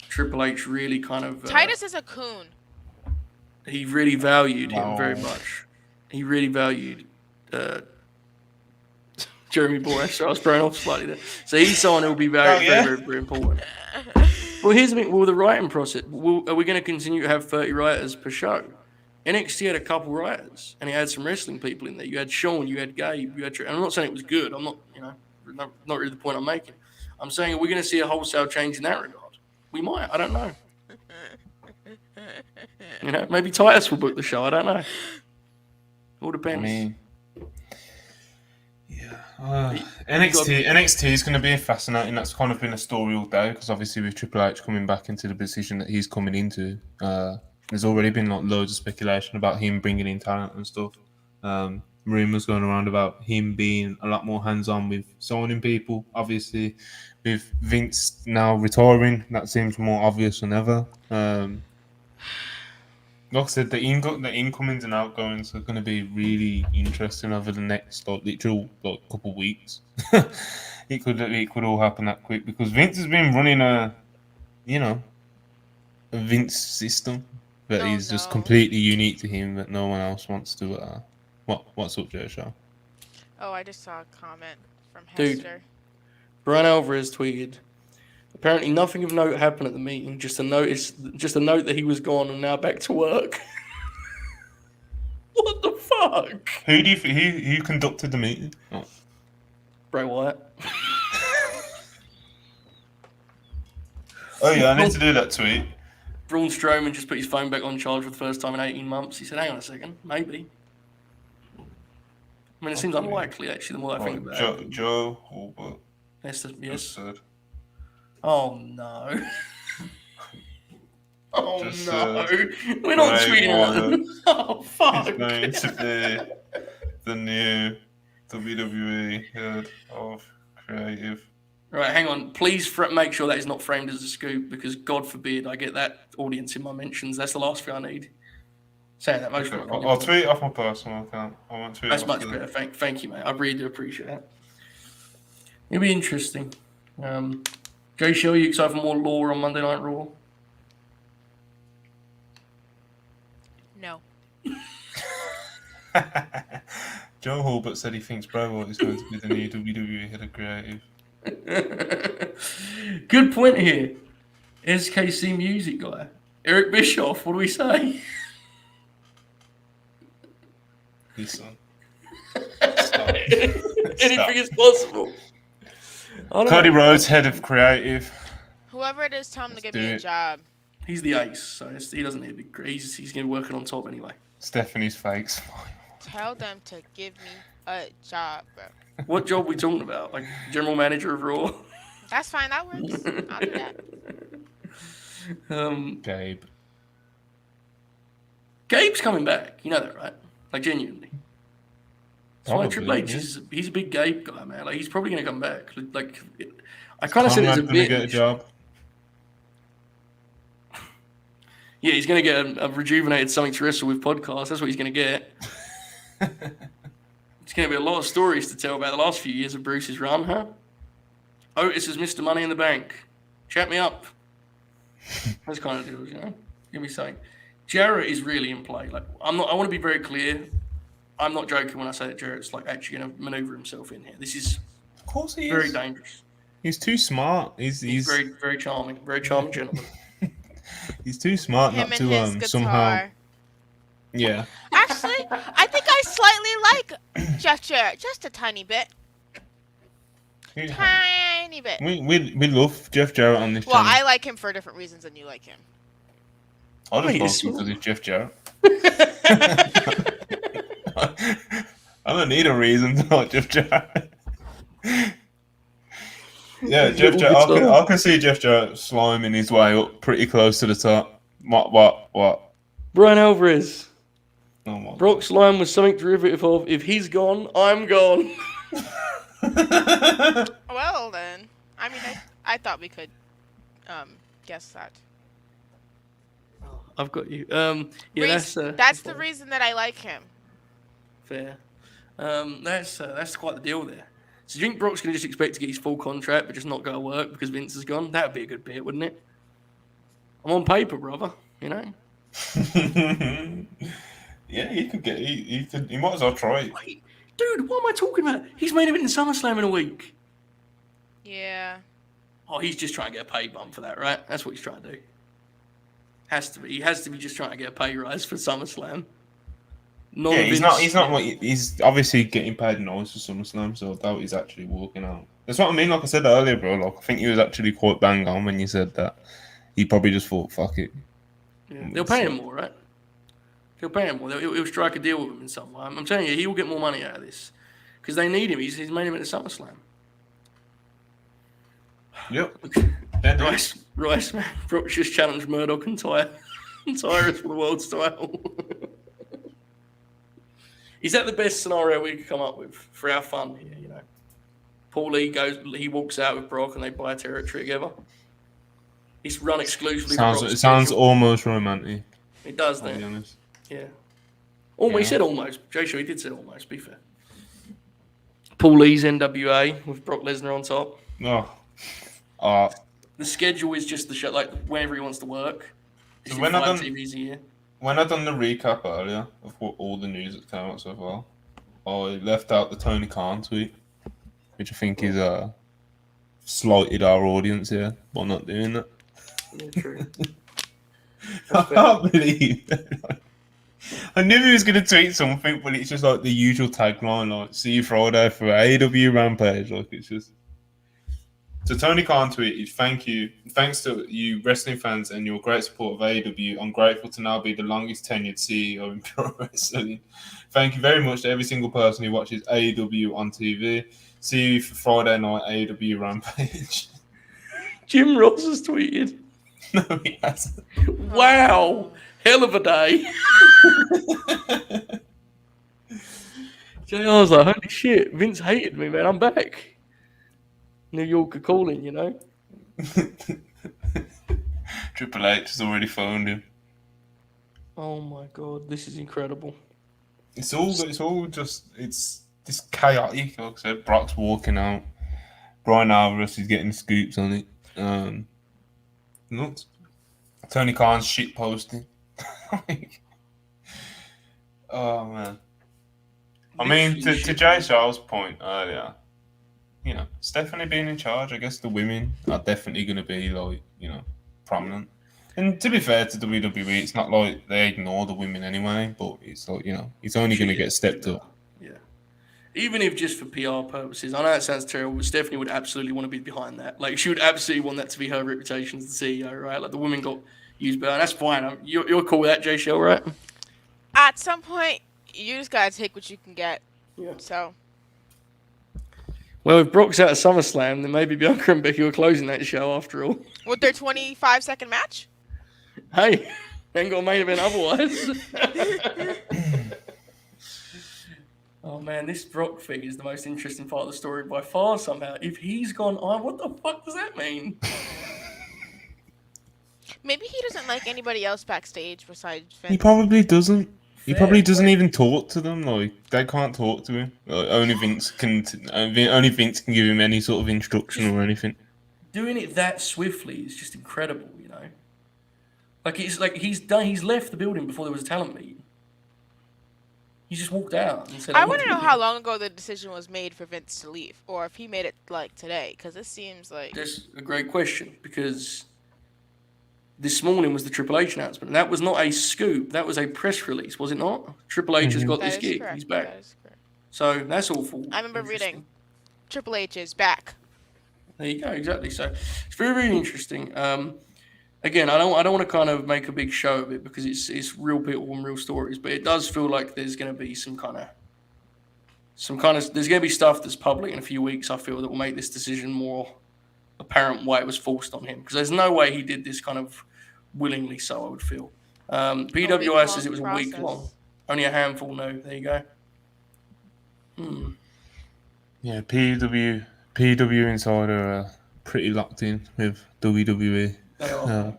Triple H really kind of... Titus is a coon. He really valued him very much. He really valued Jeremy Borash. So I was thrown off slightly there. So he's someone who will be very, very, very important. Well, here's the thing. Well, the writing process. Are we going to continue to have 30 writers per show? NXT had a couple writers, and it had some wrestling people in there. You had Sean, you had Gabe, you had. And I'm not saying it was good. I'm not, not really the point I'm making. I'm saying, are we going to see a wholesale change in that regard? We might. I don't know. Maybe Titus will book the show. I don't know. All depends. I mean, yeah. NXT is going to be fascinating. That's kind of been a story all day because obviously with Triple H coming back into the position that he's coming into, there's already been loads of speculation about him bringing in talent and stuff. Rumors going around about him being a lot more hands-on with signing people. Obviously, with Vince now retiring, that seems more obvious than ever. Like I said, the incomings and outgoings are going to be really interesting over the next literal couple of weeks. it could all happen that quick because Vince has been running a Vince system that is just completely unique to him that no one else wants to. What's up, Joe Shaw? Oh, I just saw a comment from Hester. Dude, Brian Alvarez tweeted. Apparently, nothing of note happened at the meeting. Just a note that he was gone and now back to work. What the fuck? Who conducted the meeting? Oh. Bray Wyatt. Oh yeah, I need to do that tweet. Braun Strowman just put his phone back on charge for the first time in 18 months. He said, "Hang on a second, maybe." I mean, it seems unlikely actually. The more I think about it. Joe Hubert. Yes. Oh no. Oh just no. We're not tweeting it. Oh fuck. He's going to be the new WWE head of creative. Right, hang on. Please make sure that is not framed as a scoop because God forbid I get that audience in my mentions. That's the last thing I need. Saying that most of I'll tweet it off my personal account. I won't tweet That's much better. Thank you, mate. I really do appreciate that. It'll be interesting. Jay Shell, are you excited for more lore on Monday Night Raw? No. Joe Hubert said he thinks Bray Wyatt is going to be the new WWE head of creative. Good point here. SKC music guy. Eric Bischoff, what do we say? Listen. Anything is possible. Cody Rhodes, head of creative. Whoever it is, tell him to give me a job. He's the ace, so he doesn't need a big. He's going to be working on top anyway. Stephanie's fakes. Tell them to give me a job, bro. What job are we talking about? Like general manager of Raw? That's fine. That works. I'll do that. Gabe. Gabe's coming back. You know that, right? Like genuinely. That's why Triple H he's a big Gabe guy, man. Like he's probably going to come back. Like I kind of said it's a bit. Get a job. Yeah, he's going to get a rejuvenated Something to Wrestle with podcast. That's what he's going to get. It's going to be a lot of stories to tell about the last few years of Bruce's run, huh? Otis is Mr. Money in the Bank. Chat me up. Those kind of deals, Give me something. Jarrett is really in play. Like I want to be very clear. I'm not joking when I say that Jarrett's like actually going to maneuver himself in here. This is, of course, he very is. dangerous. He's too smart. He's very, very charming gentleman. He's too smart Him not and to somehow. Yeah. Actually, I think I slightly like Jeff Jarrett, just a tiny bit. Tiny bit. We love Jeff Jarrett on this channel. Well, I like him for different reasons than you like him. I just like him because he's Jeff Jarrett. I don't need a reason to like Jeff Jarrett. Yeah, Jeff Jarrett. I can see Jeff Jarrett sliming his way up pretty close to the top. What? Brian Alvarez. Oh my Brock's line was something derivative of, if he's gone, I'm gone. Well, then. I mean, I thought we could guess that. I've got you. Yeah, that's the reason that I like him. Fair. That's quite the deal there. So do you think Brock's going to just expect to get his full contract but just not go to work because Vince is gone? That would be a good bit, wouldn't it? I'm on paper, brother, Yeah, he could get. He might as well try it. Wait, dude, what am I talking about? He's made it in SummerSlam in a week. Yeah. Oh, he's just trying to get a pay bump for that, right? That's what he's trying to do. Has to be. He has to be just trying to get a pay rise for SummerSlam. Yeah, he's not. He's obviously getting paid nice for SummerSlam, so I doubt he's actually walking out. That's what I mean. Like I said earlier, bro. Like I think he was actually quite bang on when you said that. He probably just thought, "Fuck it." Yeah. They'll pay him more, right? They'll pay him more. He'll strike a deal with him in some way. I'm telling you, he will get more money out of this because they need him. He's main event at SummerSlam. Yep. Rice, man. Brock just challenged Murdoch and Tyrus for the world's title. Is that the best scenario we could come up with for our fun here? You know, Paul Lee walks out with Brock, and they buy territory together. It's run exclusively. It sounds almost romantic. It does, then. To be honest. Yeah. He said almost. Jay Show, he did say almost. Be fair. Paul Lee's NWA with Brock Lesnar on top. The schedule is just the show, like whenever he wants to work. So when I done the recap earlier of all the news that came out so far, I left out the Tony Khan tweet, which I think is slighted our audience here by not doing that. Yeah, true. I can't believe that. I knew he was going to tweet something, but it's just like the usual tagline, like "See you Friday for AEW Rampage." Like it's just. So Tony Khan tweeted, thanks to you wrestling fans and your great support of AEW, I'm grateful to now be the longest tenured CEO in pro wrestling. Thank you very much to every single person who watches AEW on TV. See you for Friday night AEW Rampage. Jim Ross has tweeted. No, he hasn't. Wow. Hell of a day. JR was like, holy shit, Vince hated me, man. I'm back. New York are calling, you know. Triple H has already phoned him. Oh my god, this is incredible. It's all just this chaotic. Like I said, Brock's walking out. Brian Alvarez is getting scoops on it. Nuts. Tony Khan's shit posting. Oh man. I mean, to Jay Shaw's point earlier, you know, Stephanie being in charge, I guess the women are definitely going to be, like, you know, prominent. And to be fair to WWE, it's not like they ignore the women anyway, but it's like, you know, it's only going to get stepped up. Yeah. Even if just for PR purposes, I know it sounds terrible, but Stephanie would absolutely want to be behind that. Like, she would absolutely want that to be her reputation as the CEO, right? Like, the women got used better, and that's fine. You're cool with that, Jay Shell, right? At some point, you just got to take what you can get. Yeah. So. Well, if Brock's out of SummerSlam, then maybe Bianca and Becky were closing that show after all. With their 25-second match? Hey, ain't got a main event otherwise. Oh man, this Brock thing is the most interesting part of the story by far somehow. If he's gone, what the fuck does that mean? Maybe he doesn't like anybody else backstage besides Vince. He probably doesn't. He probably doesn't even talk to them. Like, they can't talk to him. Like, only Vince can give him any sort of instruction or anything. Doing it that swiftly is just incredible, you know. He's left the building before there was a talent meeting. He just walked out and said, I want to know how long ago the decision was made for Vince to leave, or if he made it like today, because this seems like. That's a great question, because this morning was the Triple H announcement. And that was not a scoop. That was a press release, was it not? Triple H has got this gig. Correct. He's back. That is correct. So that's awful. I remember reading Triple H is back. There you go. Exactly. So it's very, very interesting. Again, I don't want to kind of make a big show of it because it's real people and real stories, but it does feel like there's going to be there's going to be stuff that's public in a few weeks. I feel that will make this decision more apparent why it was forced on him, because there's no way he did this kind of willingly. So I would feel. PWI says it was a week long. Only a handful know. There you go. Yeah, PW Insider are pretty locked in with WWE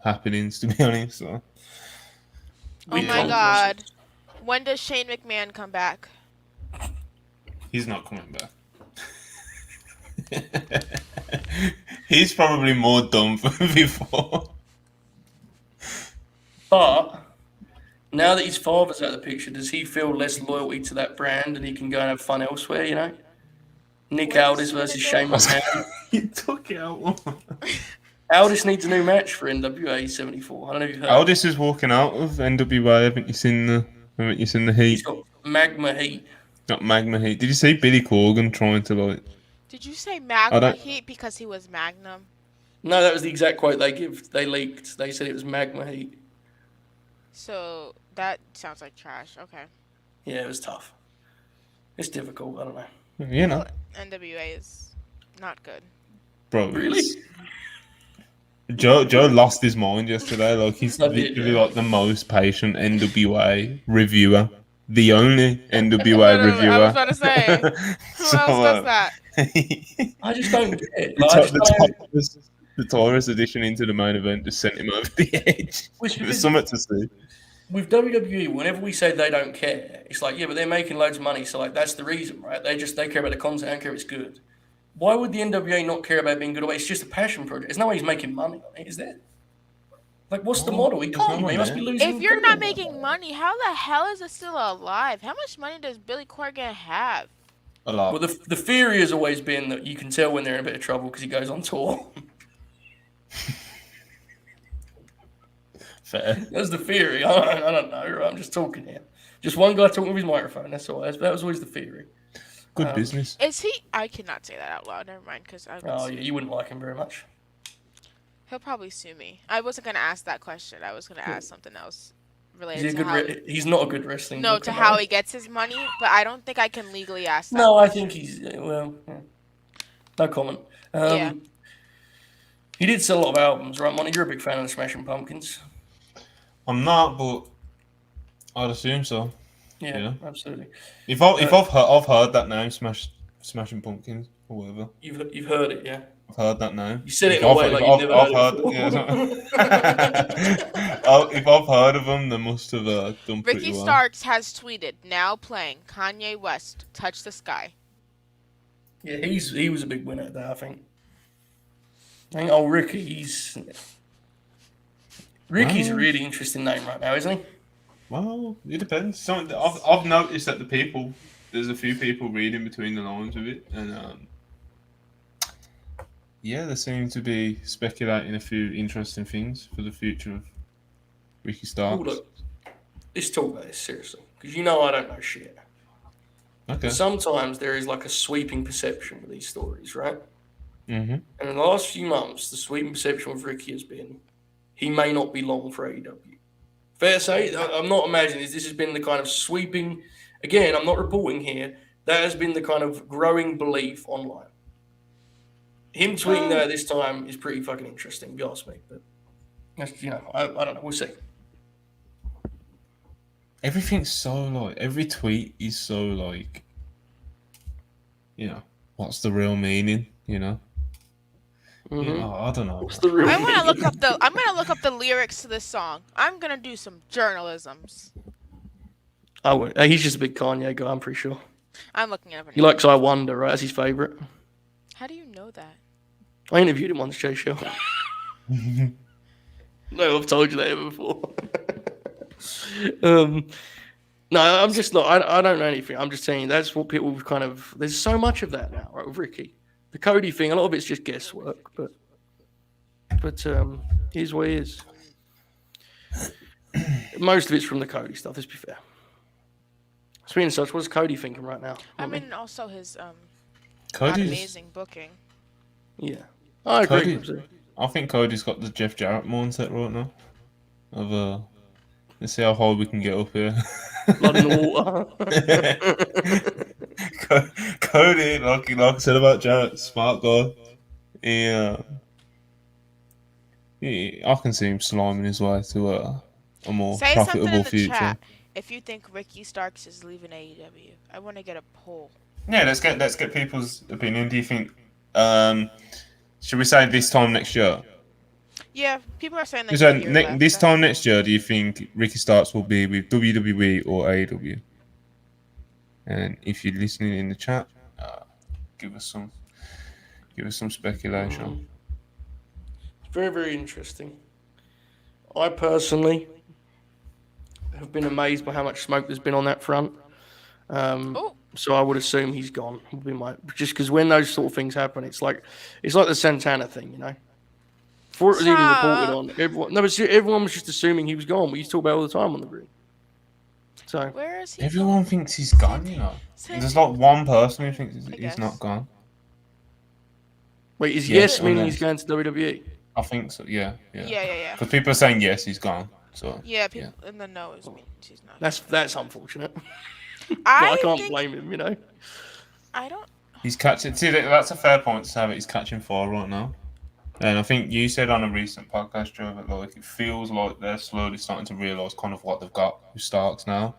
happenings, to be honest. So. Oh my God. When does Shane McMahon come back? He's not coming back. He's probably more dumb than before. But now that his father's out of the picture, does he feel less loyalty to that brand and he can go and have fun elsewhere, you know? Nick When is Aldis he gonna versus go? Shane McMahon. You took it out. Aldis needs a new match for NWA 74. I don't know if you've heard. Aldis is walking out of NWA. Haven't you seen the He's heat? got Magma Heat. Not Magma Heat. Did you see Billy Corgan trying to like? Did you say I Magma don't- Heat because he was Magnum? No, that was the exact quote they give. They leaked. They said it was Magma Heat. So that sounds like trash. Okay. Yeah, it was tough. It's difficult. I don't know. You know, NWA is not good. bro. Really? Joe lost his mind yesterday. Like he's I did, literally yeah. like the most patient NWA reviewer, the only NWA Literally, reviewer. I was about to say, who else does that? I just don't get it. Like, I just don't. The Taurus edition into the main event just sent him over the edge. Which It was something to see. with WWE, whenever we say they don't care, it's like, yeah, but they're making loads of money, so like that's the reason, right? They care about the content, they don't care if it's good. Why would the NWA not care about being good? It's just a passion project. There's no way he's making money on it, is there? Like, what's the model? He can't. no He must be losing. If you're not incredible making money, how the hell is it still alive? How much money does Billy Corgan have? A lot. Well, the theory has always been that you can tell when they're in a bit of trouble because he goes on tour. Fair. That's the theory. I don't know. I'm just talking here. Just one guy talking with his microphone. That's all. That was always the theory. Good business. Is he? I cannot say that out loud. Never mind, because Oh yeah, you wouldn't like him very much. he'll probably sue me. I wasn't gonna ask that question. I was gonna ask something else related He's a to how. he's not a good wrestling. No, booker, to how no. he gets his money, but I don't think I can legally ask that. No, I question. think he's well. Yeah. No comment. Yeah. He did sell a lot of albums, right, Monty? You're a big fan of the Smashing Pumpkins. I'm not, but I'd assume so. Yeah, absolutely. If I've heard that name, Smashing Pumpkins or whatever. You've heard it, yeah. I've heard that name. You said it in a way like you've never heard it before. If I've heard of them, they must have done pretty Ricky well. Starks has tweeted, now playing Kanye West, Touch the Sky. Yeah, he was a big winner at that, I think. Old Ricky's a really interesting name right now, isn't he? Well, it depends. I've noticed that there's a few people reading between the lines of it, and yeah, they seem to be speculating a few interesting things for the future of Ricky Starks. Oh, look, let's talk about this seriously, because you know I don't know shit. Okay. Sometimes there is like a sweeping perception with these stories, right? Mm-hmm. And in the last few months, the sweeping perception with Ricky has been he may not be long for AEW. Fair to say, I'm not imagining this has been the kind of sweeping. Again, I'm not reporting here. That has been the kind of growing belief online. Him tweeting that this time is pretty fucking interesting, if you ask me. But I don't know. We'll see. Everything's so like every tweet is so like, what's the real meaning? Mm-hmm. I don't know. What's the real? I'm gonna look up the lyrics to this song. I'm gonna do some journalisms. I would. He's just a big Kanye guy. I'm pretty sure. I'm looking it up. He likes I Wonder, right? That's his favorite. How do you know that? I interviewed him on the show. No, I've told you that before. No, I'm just not. I don't know anything. I'm just saying that's what people kind of. There's so much of that now, right? With Ricky, the Cody thing. A lot of it's just guesswork, but here's what it is. Most of it's from the Cody stuff. Let's be fair. Speaking of such, what's Cody thinking right now? I mean, also his Cody's amazing booking. Yeah, I agree. I think Cody's got the Jeff Jarrett mindset right now. Of let's see how high we can get up here. Blood in the water. Cody, like I said about Jarrett, smart guy. I can see him sliming his way to a more Say something profitable in the future. chat if you think Ricky Starks is leaving AEW. I want to get a poll. Yeah, let's get people's opinion. Do you think? Should we say this time next year? Yeah, people are saying So that. this time next year, do you think Ricky Starks will be with WWE or AEW? And if you're listening in the chat, give us some speculation. It's very, very interesting. I personally have been amazed by how much smoke there's been on that front. So I would assume he's gone. Would be just because when those sort of things happen, it's like the Santana thing, Before it was even reported on, everyone was just assuming he was gone. We used to talk about it all the time on the group. So where is he? Everyone thinks he's gone, There's not one person who thinks he's not gone. Wait, is yes meaning he's going to WWE? I think so. Yeah. Yeah. Because people are saying yes, he's gone. So yeah, people, and the no is means he's not. That's unfortunate. I can't blame him, I don't. He's catching. See, that's a fair point to say that he's catching fire right now. And I think you said on a recent podcast, Joe, that like it feels like they're slowly starting to realise kind of what they've got with Starks now.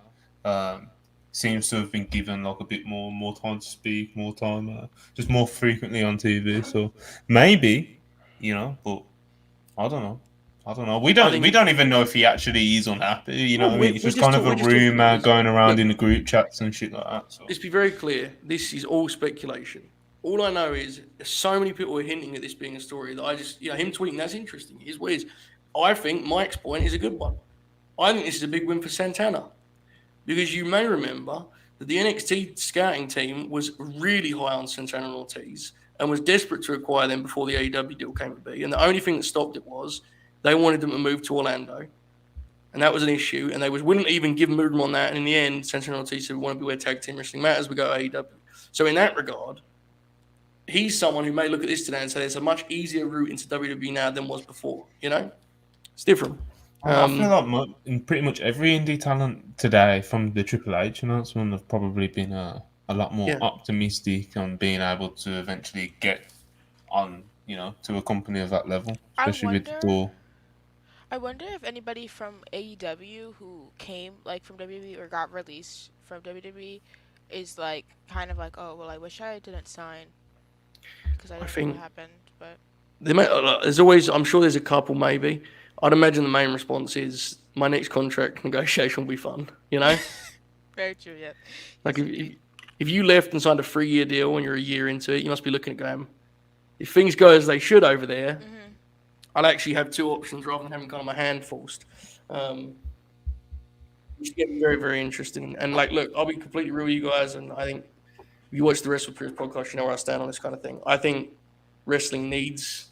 Seems to have been given like a bit more time to speak, more time, just more frequently on TV. So maybe, but I don't know. We don't even know if he actually is unhappy. What I mean? It's just kind of a rumor going around in the group chats and shit like that. So. Let's be very clear. This is all speculation. All I know is so many people are hinting at this being a story that I just, him tweeting, that's interesting. Here's what it is. I think Mike's point is a good one. I think this is a big win for Santana. Because you may remember that the NXT scouting team was really high on Santana and Ortiz and was desperate to acquire them before the AEW deal came to be. And the only thing that stopped it was they wanted them to move to Orlando. And that was an issue. And they wouldn't even give movement on that. And in the end, Santana and Ortiz said, we want to be where tag team wrestling matters. We go to AEW. So in that regard, he's someone who may look at this today and say there's a much easier route into WWE now than was before. It's different. I feel like in pretty much every indie talent today, from the Triple H announcement, have probably been a lot more optimistic on being able to eventually get on, to a company of that level, especially with the door. I wonder if anybody from AEW who came from WWE or got released from WWE is kind of oh well, I wish I didn't sign because I didn't know what happened, but there's always, I'm sure there's a couple maybe. I'd imagine the main response is my next contract negotiation will be fun, Very true, yeah. If you left and signed a 3-year deal and you're a year into it, you must be looking at going, if things go as they should over there, I'd actually have 2 options rather than having kind of my hand forced. Which get very, very interesting. And look, I'll be completely real with you guys, and I think if you watch the Wrestle Press podcast, you know where I stand on this kind of thing. I think wrestling needs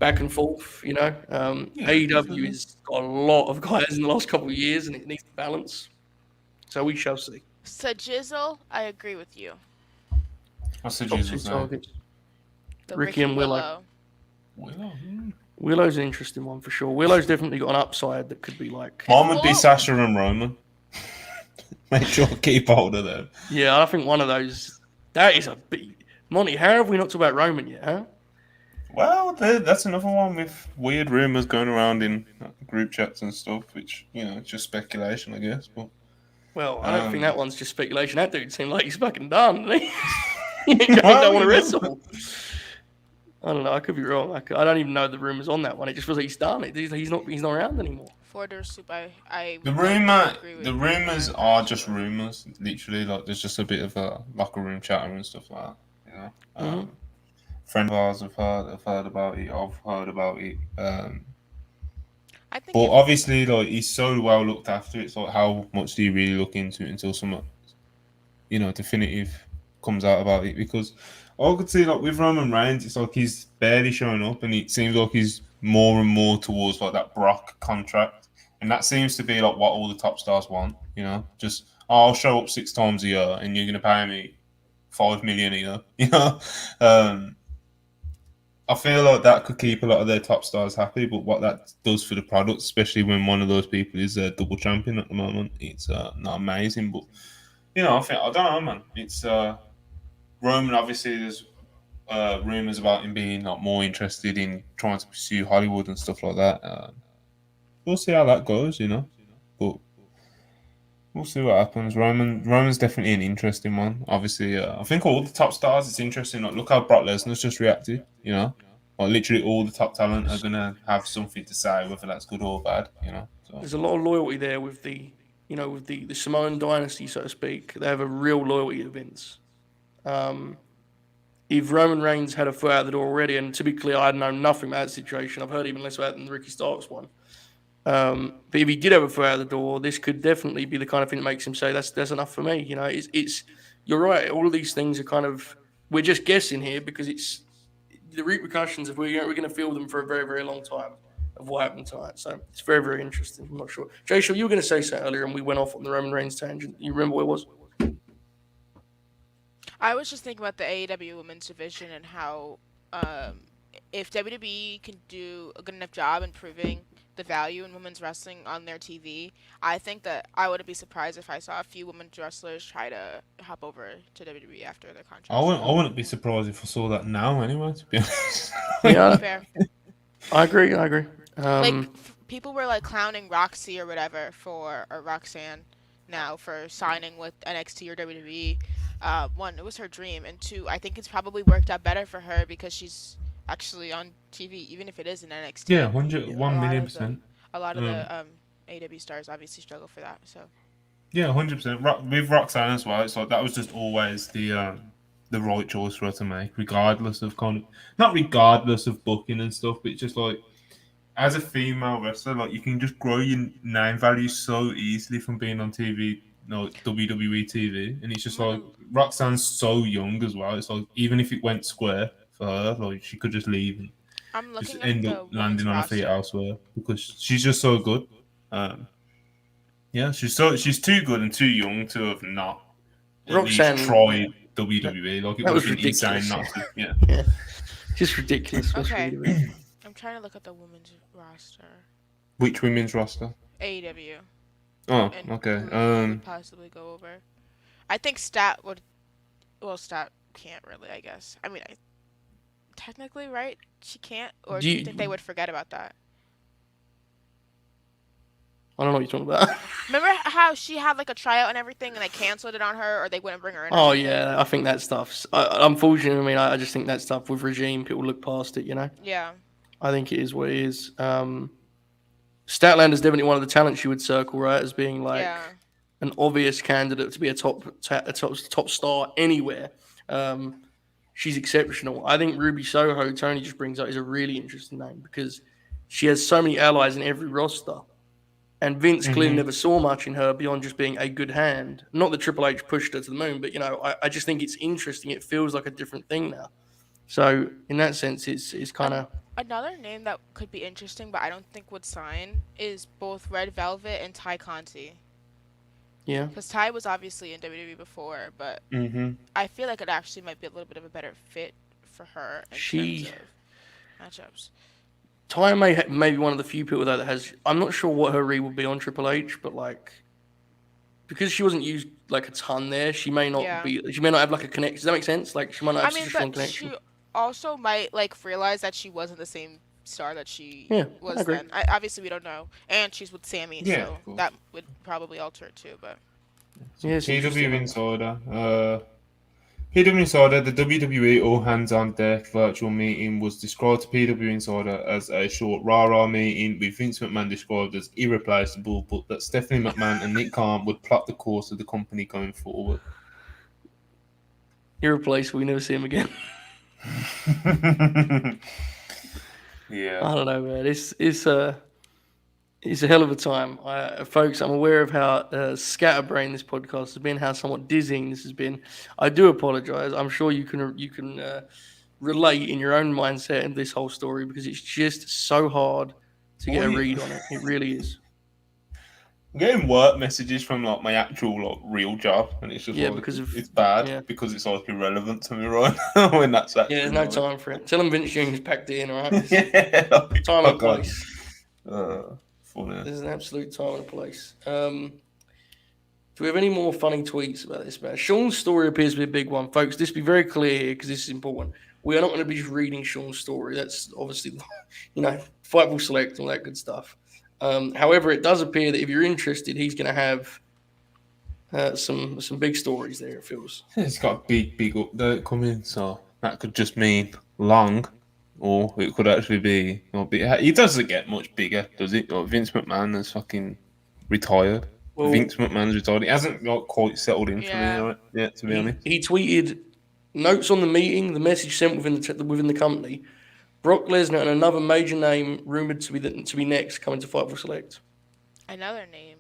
back and forth, AEW has got a lot of guys in the last couple of years, and it needs to balance. So we shall see. Jizzle, I agree with you. What's the Jizzle? Ricky and Willow. Willow's an interesting one for sure. Willow's definitely got an upside that could be Mine would be Sasha and Roman. Make sure to keep hold of them. Yeah, I think one of those. That is a big. Monty, how have we not talked about Roman yet, huh? Well, that's another one with weird rumors going around in group chats and stuff, which, it's just speculation, I guess. But well, I don't think that one's just speculation. That dude seemed like he's fucking done, doesn't he? He don't want to wrestle. I don't know. I could be wrong. I don't even know the rumors on that one. It just feels like he's done. He's not around anymore. The rumors are just rumors, literally. There's just a bit of a locker room chatter and stuff like that. Friend of ours have heard about it. I've heard about it. But obviously, he's so well looked after. It's how much do you really look into it until something, definitive comes out about it? Because I could see with Roman Reigns, it's he's barely showing up, and it seems like he's more and more towards that Brock contract, and that seems to be what all the top stars want. Just I'll show up 6 times a year, and you're gonna pay me $5 million a year. I feel like that could keep a lot of their top stars happy, but what that does for the product, especially when one of those people is a double champion at the moment, it's not amazing. But I don't know, man. It's Roman. Obviously, there's rumors about him being more interested in trying to pursue Hollywood and stuff like that. We'll see how that goes, But we'll see what happens. Roman's definitely an interesting one. Obviously, I think all the top stars, it's interesting. Look how Brock Lesnar's just reacted, literally all the top talent are going to have something to say, whether that's good or bad, So. There's a lot of loyalty there with the Samoan dynasty, so to speak. They have a real loyalty to Vince. If Roman Reigns had a foot out the door already, and to be clear, I know nothing about that situation. I've heard even less about it than the Ricky Starks one. But if he did have a foot out the door, this could definitely be the kind of thing that makes him say that's enough for me. It's you're right. All of these things are kind of we're just guessing here because it's the repercussions of we're going to feel them for a very, very long time of what happened tonight. So it's very, very interesting. I'm not sure. Jay, you were going to say something earlier, and we went off on the Roman Reigns tangent. You remember what it was? I was just thinking about the AEW women's division and how if WWE can do a good enough job improving the value in women's wrestling on their TV, I think that I wouldn't be surprised if I saw a few women's wrestlers try to hop over to WWE after their contracts. I wouldn't be surprised if I saw that now anyway, to be honest. Yeah, fair. I agree. People were like clowning Roxy or whatever or Roxanne now for signing with NXT or WWE. One, it was her dream, and two, I think it's probably worked out better for her because she's actually on TV, even if it is an NXT. Yeah, 1,000,000%. A lot of the AEW stars obviously struggle for that. So. Yeah, 100%. With Roxanne as well, it's like that was just always the right choice for her to make, regardless of not regardless of booking and stuff, but it's just like as a female wrestler, like you can just grow your name value so easily from being on TV, WWE TV, and it's just like Roxanne's so young as well. It's like even if it went square for her, like she could just leave and just end up landing on her feet elsewhere because she's just so good. Yeah, she's too good and too young to have not Roxanne tried WWE. Like it would have been insane not to. Yeah. Just ridiculous. Okay. I'm trying to look at the women's roster. Which women's roster? AEW. Oh, okay. Could possibly go over. I think Stat would. Well, Stat can't really. I guess. I mean, technically, right? She can't. Or do you think they would forget about that? I don't know what you're talking about. Remember how she had like a tryout and everything, and they canceled it on her, or they wouldn't bring her in? Oh yeah, I think that stuff's. Unfortunately, I mean, I just think that stuff with regime, people look past it. Yeah. I think it is what it is. Statlander's definitely one of the talents you would circle, right, as being like an obvious candidate to be a top star anywhere. She's exceptional. I think Ruby Soho, Tony just brings up, is a really interesting name because she has so many allies in every roster. And Vince clearly never saw much in her beyond just being a good hand. Not that Triple H pushed her to the moon, but I just think it's interesting. It feels like a different thing now. So in that sense, it's kind of another name that could be interesting, but I don't think would sign is both Red Velvet and Ty Conti. Yeah, because Ty was obviously in WWE before, but I feel like it actually might be a little bit of a better fit for her in terms of matchups. Ty may be one of the few people that has. I'm not sure what her read would be on Triple H, but like because she wasn't used like a ton there, she may not be. She may not have like a connection. Does that make sense? Like she might not have such a strong connection. She also might like realize that she wasn't the same star that she was then. Obviously, we don't know, and she's with Sammy, so that would probably alter it too. But PW Insider. PW Insider, the WWE All Hands on Deck virtual meeting was described to PW Insider as a short rah-rah meeting with Vince McMahon described as irreplaceable, but that Stephanie McMahon and Nick Khan would plot the course of the company going forward. Irreplaceable, we never see him again. Yeah. I don't know, man. It's a hell of a time. Folks, I'm aware of how scatterbrained this podcast has been, how somewhat dizzying this has been. I do apologize. I'm sure you can relate in your own mindset in this whole story because it's just so hard to get a read on it. It really is. I'm getting work messages from like my actual like real job, and it's just it's bad because it's like irrelevant to me right now. When that's actually there's no time for it. Tell them Vince Jr.'s packed in, all right? Time and place. Funny. There's an absolute time and a place. Do we have any more funny tweets about this match? Sean's story appears to be a big one, folks. This be very clear here because this is important. We are not going to be just reading Sean's story. That's obviously, Fightful Select and all that good stuff. However, it does appear that if you're interested, he's going to have some big stories there, it feels. It's got a big update coming, so that could just mean long, or it could actually be. He doesn't get much bigger, does it? Vince McMahon has fucking retired. Well, Vince McMahon's retired. He hasn't quite settled in for me, right? Yeah, to be honest. He tweeted notes on the meeting, the message sent within the company. Brock Lesnar and another major name rumored to be next coming to Fightful Select. Another name.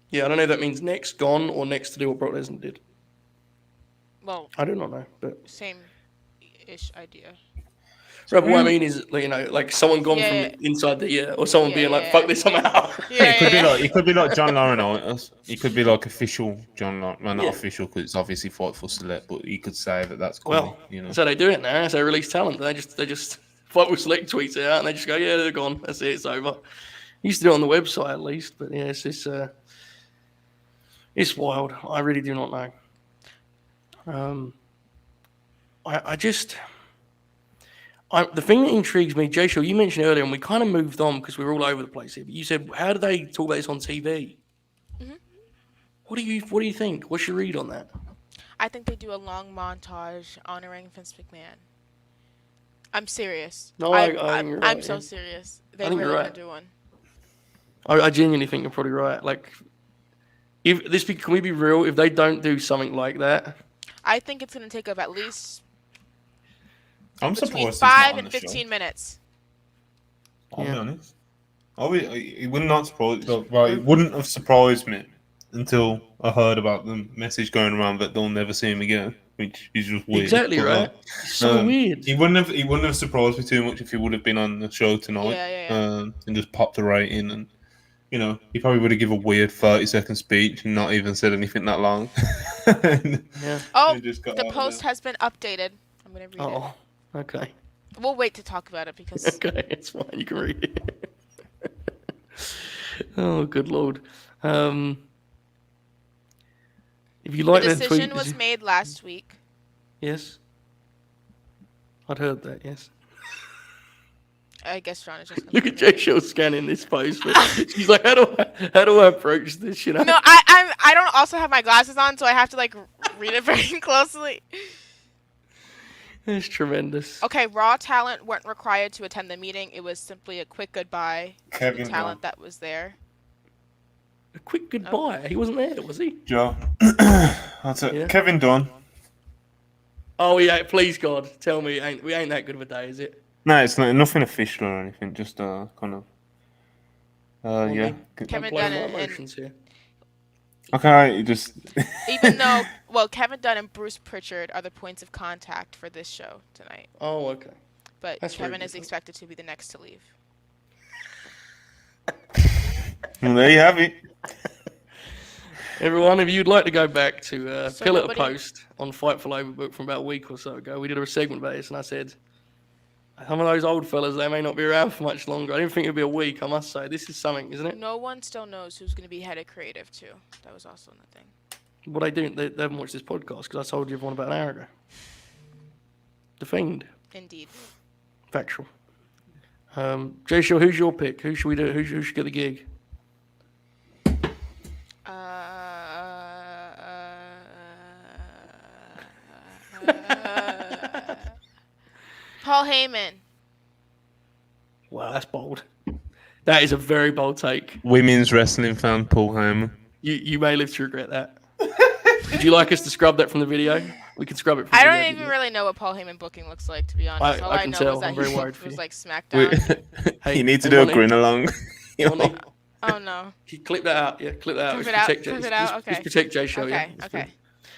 Yeah, I don't know if that means next gone or next to do what Brock Lesnar did. Well, I do not know, but same-ish idea. right, but what I mean is, like someone gone Yeah, from inside the or someone being like, yeah. "Fuck this, I'm out." Yeah, It could be like John Laurinaitis. He could be like official John Laurinaitis. Well, not Yeah. official because it's obviously fight for select, but he could say that's coming. Well, You know. that's how they do it now. That's how they release talent. They just fight with select tweets it out, and they just go, "Yeah, they're gone. That's it. It's over." Used to do it on the website at least, but yeah, it's wild. I really do not know. The thing that intrigues me, Jay Shaw, you mentioned earlier, and we kind of moved on because we were all over the place here. But you said, how do they talk about this on TV? Mm-hmm. What do you think? What's your read on that? I think they do a long montage honoring Vince McMahon. I'm serious. No, I think you're right, I'm so yeah. serious. They I think really you're gonna right. do one. I genuinely think you're probably right. Like, can we be real? If they don't do something like that, I think it's gonna take up at least I'm between surprised he's not 5 on and the 15 show. minutes. I'll be Yeah. honest. It would not surprise. Well, it wouldn't have surprised me until I heard about the message going around that they'll never see him again, which is just weird. exactly But, right. It's so weird. He wouldn't have surprised me too much if he would have been on the show tonight. Yeah. And just popped the rating, and he probably would have given a weird 30-second speech and not even said anything that long. Yeah. Oh, And just got the out of post there. has been updated. I'm gonna read it. Oh, okay. We'll wait to talk about it because Okay, it's fine. You can read it. Oh, good lord. If you like the that tweet, decision was made last week. yes, I'd heard that. Yes. I guess John is just gonna Look put at it in. Jay Shaw scanning this post. But she's like, how do I approach this? You know. No, I don't also have my glasses on, so I have to like read it very closely. It's tremendous. Okay, Raw talent weren't required to attend the meeting. It was simply a quick goodbye to Kevin the talent that was there. A quick goodbye. He wasn't there, was he? Joe. That's it. Yeah. Kevin Dunn. Oh yeah. Please God, tell me we ain't that good of a day, is it? No, it's nothing official or anything. Just kind of. Yeah. Kevin Blow Dunn my and emotions here. Okay, you just. even though, well, Kevin Dunn and Bruce Pritchard are the points of contact for this show tonight. Oh, okay. But That's Kevin very is good. expected to be the next to leave. Well, there you have it. Everyone, if you'd like to go back to So Pillar nobody- Post on Fightful Overbook from about a week or so ago, we did a segment about this, and I said, some of those old fellas, they may not be around for much longer. I didn't think it'd be a week, I must say. This is something, isn't it? No one still knows who's going to be head of creative, too. That was also the thing. Well, they didn't. They haven't watched this podcast because I told you everyone about an hour ago. The Fiend. Indeed. Factual. Jay Shaw, who's your pick? Who should we do? Who should get the gig? Paul Heyman. Wow, that's bold. That is a very bold take. Women's wrestling fan Paul Heyman. You may live to regret that. Would you like us to scrub that from the video? We can scrub it from I the don't video. even really know what Paul Heyman booking looks like, to be honest. All I I can know tell. is that I'm very he worried for was you. like SmackDown. Hey, You need to hey, do a Monty, grin along. Monty, Oh no. clip that out. Yeah, clip that out. Clip It's it out, protect clip Jay- it out, it's- okay. It's protect Jay Show. Okay, Yeah. It's okay. good.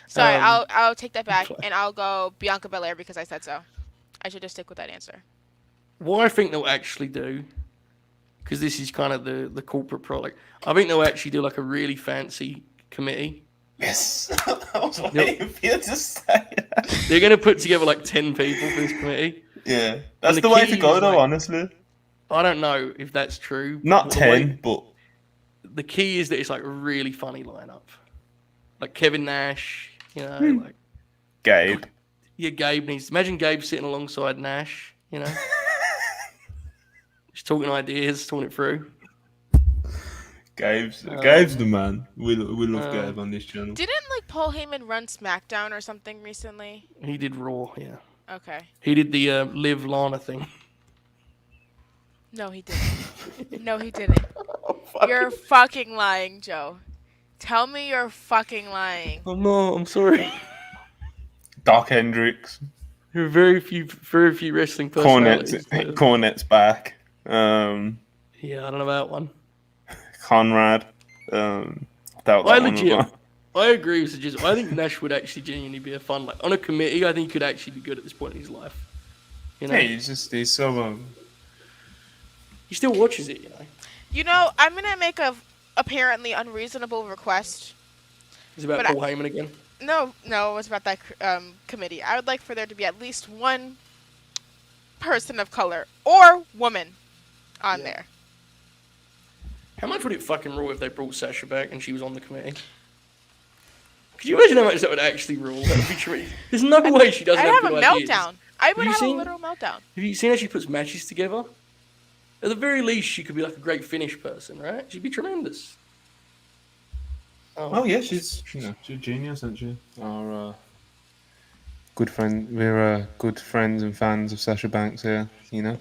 Sorry, Um, I'll take that back fine. and I'll go Bianca Belair because I said so. I should just stick with that answer. What I think they'll actually do, because this is kind of the corporate product, I think they'll actually do like a really fancy committee. Yes. I was waiting for you to say that. They're going to put together like 10 people for this committee. Yeah. That's the the way key to go, is, though, like- honestly. I don't know if that's true. Not but the way- 10, but. The key is that it's like a really funny lineup. Like Kevin Nash, like Gabe. yeah, Gabe needs. Imagine Gabe sitting alongside Nash, just talking ideas, talking it through. Gabe's the man. We love Gabe on this channel. Didn't like Paul Heyman run SmackDown or something recently? He did Raw, yeah. Okay. He did the Liv Lana thing. No, he didn't. No, he didn't. You're fucking lying, Joe. Tell me you're fucking lying. I'm not. I'm sorry. Doc Hendricks. There are very few wrestling personalities. Cornette's back. Yeah, I don't know about one. Conrad. Doubt that I one was legit. on. I agree with Suggestion. I think Nash would actually genuinely be a fun, like on a committee. I think he could actually be good at this point in his life. You know, Yeah, he's so. he still watches it. You know, I'm gonna make a apparently unreasonable request. it's about Paul Heyman again. No, it's about that committee. I would like for there to be at least one person of color or woman on there. How much would it fucking rule if they brought Sasha back and she was on the committee? Could you imagine how much that would actually rule? That would be true. There's no way she doesn't have good ideas. Meltdown. I would have a literal meltdown. Have you seen how she puts matches together? At the very least, she could be like a great finish person, right? She'd be tremendous. Oh yeah, she's a genius, isn't she? Our good friend. We're good friends and fans of Sasha Banks here. You know.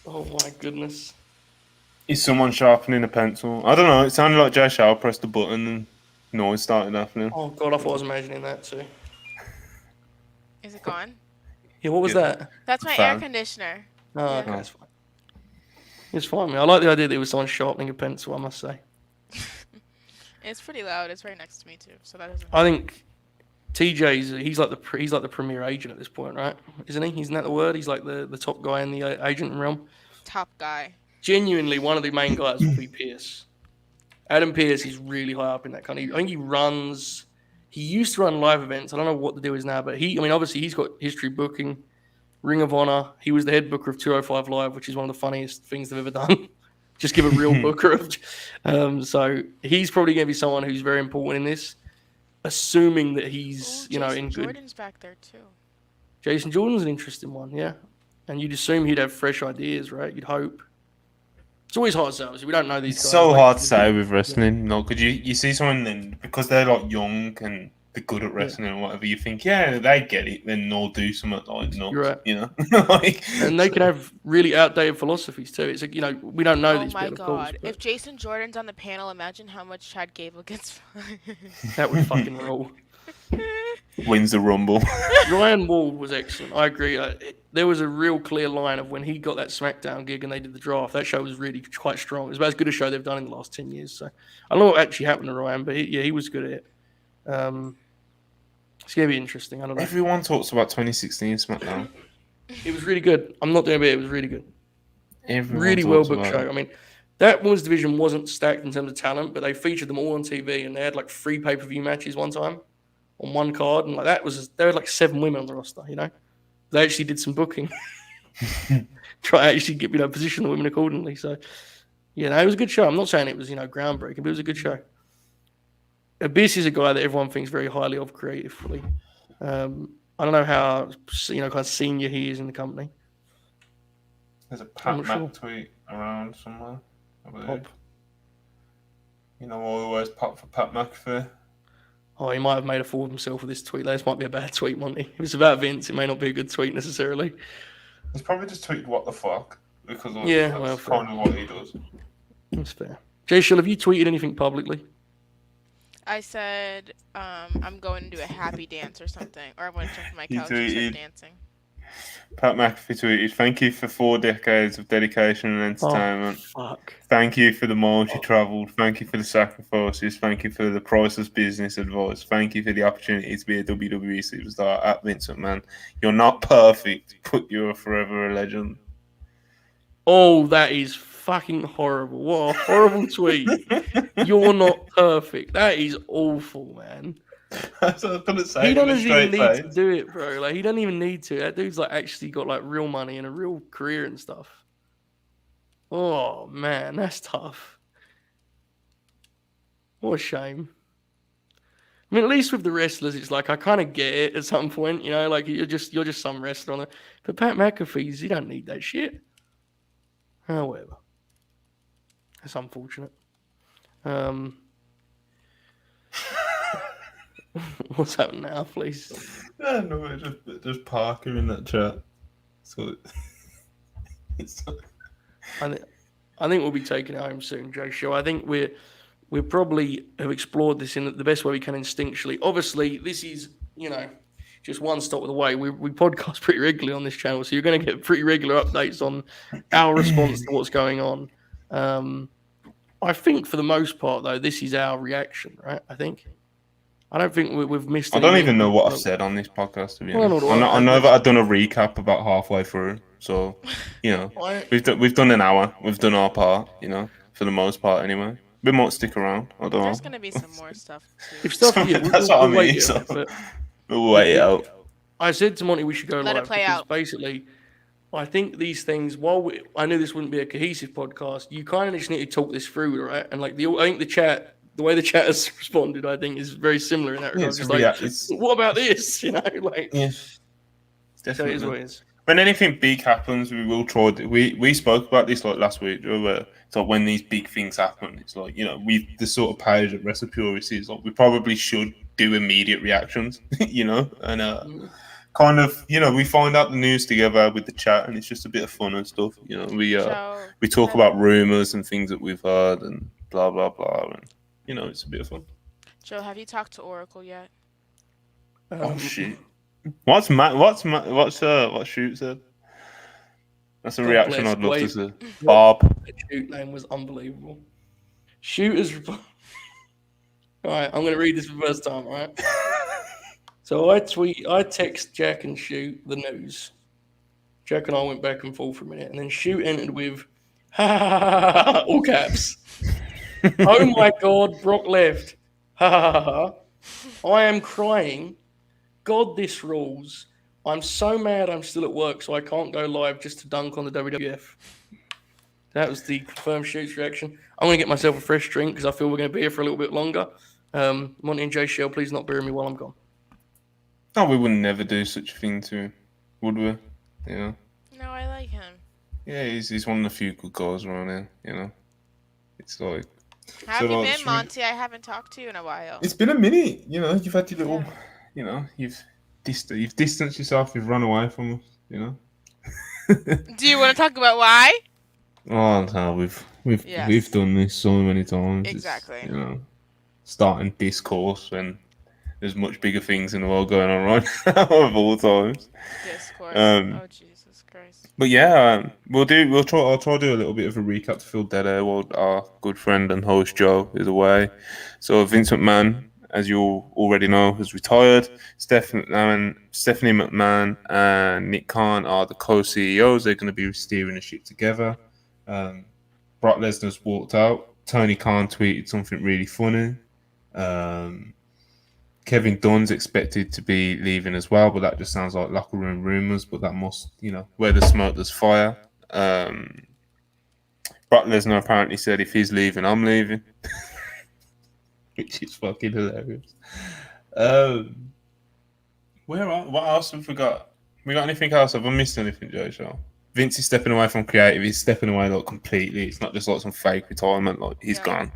Oh my goodness. Is someone sharpening a pencil? I don't know. It sounded like Jay Shaw pressed the button and noise started happening. Oh god, I thought I was imagining that too. Is it gone? Yeah, what was that? That's my air conditioner. Oh, okay, that's fine. It's fine, man. I like the idea that it was someone sharpening a pencil, I must say. It's pretty loud. It's right next to me too, so that doesn't. I think TJ's he's like the premier agent at this point, right? Isn't he? Isn't that the word? He's like the top guy in the agent realm. Top guy. Genuinely, one of the main guys would be Pierce. Adam Pierce is really high up in that kind of. I think he used to run live events. I don't know what the deal is now, but obviously he's got history booking, Ring of Honor. He was the head booker of 205 Live, which is one of the funniest things they've ever done. Just give a real booker. So he's probably going to be someone who's very important in this, assuming that he's, in good. Jordan's back there too. Jason Jordan's an interesting one, yeah. And you'd assume he'd have fresh ideas, right? You'd hope. It's always hard to say. Obviously, we don't know these guys. It's so hard to say with wrestling. No, because you see someone then because they're like young and they're good at wrestling and whatever. You think, yeah, they get it. Then they'll do something like nuts, right. You know. And they can have really outdated philosophies too. It's like we don't know these people. Oh my god! Course, if Jason Jordan's on the panel, imagine how much Chad Gable gets. That would fucking roll. Wins the Rumble. Ryan Wald was excellent. I agree. There was a real clear line of when he got that SmackDown gig and they did the draft. That show was really quite strong. It was about as good a show they've done in the last 10 years. So I don't know what actually happened to Ryan, but he was good at it. It's going to be interesting. I don't know. Everyone talks about 2016 SmackDown. It was really good. I'm not doing it. It was really good. Everyone really well booked show. I mean, that women's division wasn't stacked in terms of talent, but they featured them all on TV and they had like 3 pay-per-view matches one time on one card, and like there were like 7 women on the roster. They actually did some booking, try to actually get position the women accordingly. So it was a good show. I'm not saying it was groundbreaking, but it was a good show. Abyss is a guy that everyone thinks very highly of creatively. I don't know how kind of senior he is in the company. There's a Pat Mac tweet around somewhere. Pop. Always pop for Pat McAfee. Oh, he might have made a fool of himself with this tweet. This might be a bad tweet, Monty. If it's about Vince, it may not be a good tweet necessarily. He's probably just tweeted what the fuck because that's fair. Kind of what he does. That's fair. Jay Shill, have you tweeted anything publicly? I said I'm going to do a happy dance or something, or I'm going to jump on my couch and start dancing. Pat McAfee tweeted, "Thank you for 4 decades of dedication and entertainment. Oh, fuck. Thank you for the miles you travelled. Thank you for the sacrifices. Thank you for the priceless business advice. Thank you for the opportunity to be a WWE superstar at Vince McMahon. You're not perfect, but you're forever a legend." Oh, that is fucking horrible. What a horrible tweet. You're not perfect. That is awful, man. So I couldn't say he doesn't even need to do it, bro. Like, he doesn't even need to. That dude's actually got real money and a real career and stuff. Oh man, that's tough. What a shame. I mean, at least with the wrestlers, it's I kind of get it at some point, you're just some wrestler on it. But Pat McAfee's, you don't need that shit. Oh, whatever. That's unfortunate. What's happening now, please? No, just Parker in that chat. So I think we'll be taking it home soon, Joe Show. I think we probably have explored this in the best way we can instinctually. Obviously, this is just one stop of the way. We podcast pretty regularly on this channel, so you're going to get pretty regular updates on our response to what's going on. I think for the most part, though, this is our reaction, right? I don't think we've missed. I don't even know what I've said on this podcast, to be honest. I know that I've done a recap about halfway through, so we've done an hour. We've done our part, for the most part, anyway. We might stick around. I don't know. There's gonna be some more stuff too. If stuff, that's what I mean. We'll wait it out. I said to Monty we should go Let live it play because out. basically, I think these things. I knew this wouldn't be a cohesive podcast, you kind of just need to talk this through, right? And I think the way the chat has responded, I think, is very similar in that regard. What about this? Yeah, it's definitely. So it is. When anything big happens, we will try. We spoke about this last week. Where it's like when these big things happen, it's like the sort of page at Resipurus is like we probably should do immediate reactions, and kind of we find out the news together with the chat, and it's just a bit of fun and stuff. We talk about rumors and things that we've heard and blah blah blah, and it's a bit of fun. Joe, have you talked to Oracle yet? Oh shit. What's Shoot said? That's a God reaction I'd love to see. Bob. The Shoot name was unbelievable. Shoot is... Alright, I'm going to read this for the first time, alright? So I text Jack and Shoot the news. Jack and I went back and forth for a minute, and then Shoot entered with, all caps. Oh my God, Brock left. I am crying. God, this rules. I'm so mad I'm still at work, so I can't go live just to dunk on the WWF. That was the confirmed Shoot's reaction. I'm going to get myself a fresh drink because I feel we're going to be here for a little bit longer. Monty and Jay Shell, please not bury me while I'm gone. No, we would never do such a thing to him, would we? No, I like him. Yeah, he's one of the few good guys around here, It's like... How have you been, Monty? I haven't talked to you in a while. It's been a minute, you've had your little... You've distanced yourself. You've run away from us. Do you want to talk about why? Oh no, we've done this so many times. Exactly. It's, starting discourse when there's much bigger things in the world going on right now of all times. Discourse. Oh Jesus Christ. But yeah, I'll try to do a little bit of a recap to fill dead air while our good friend and host Joe is away. So Vince McMahon, as you already know, has retired. Stephanie McMahon and Nick Khan are the co-CEOs. They're going to be steering the ship together. Brock Lesnar's walked out. Tony Khan tweeted something really funny. Kevin Dunn's expected to be leaving as well, but that just sounds like locker room rumors. But that must, where there's smoke, there's fire. Brock Lesnar apparently said, if he's leaving, I'm leaving. Which is fucking hilarious. What else have we got? We got anything else? Have I missed anything, Joe Shaw? Vince is stepping away from creative. He's stepping away completely. It's not just some fake retirement. He's gone.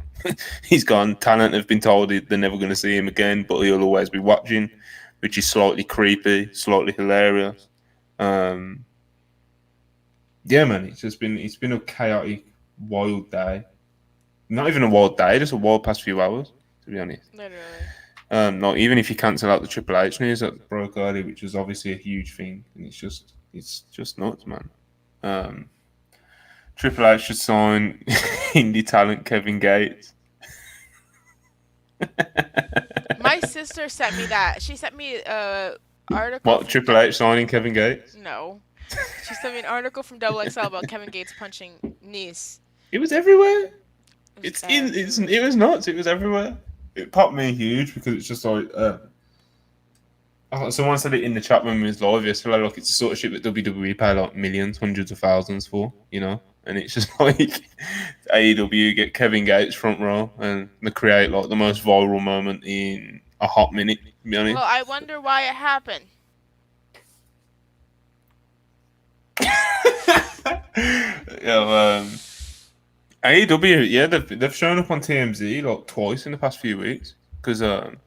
He's gone. Talent have been told they're never going to see him again, but he'll always be watching, which is slightly creepy, slightly hilarious. Yeah, man. It's been a chaotic, wild day. Not even a wild day, just a wild past few hours. To be honest. Literally. Even if you cancel out the Triple H news that broke early, which was obviously a huge thing, and it's just nuts, man. Triple H should sign indie talent Kevin Gates. My sister sent me that. She sent me an article. What, Triple H signing Kevin Gates? No. She sent me an article from XXL about Kevin Gates punching Nice. It was everywhere. It was nuts. It was everywhere. It popped me huge because it's just like someone said it in the chat when we was live yesterday. Like it's the sort of shit that WWE pay like millions, hundreds of thousands for, and it's just like AEW get Kevin Gates front row and they create like the most viral moment in a hot minute. To be honest. Well, I wonder why it happened. AEW, they've shown up on TMZ like twice in the past few weeks because Eddie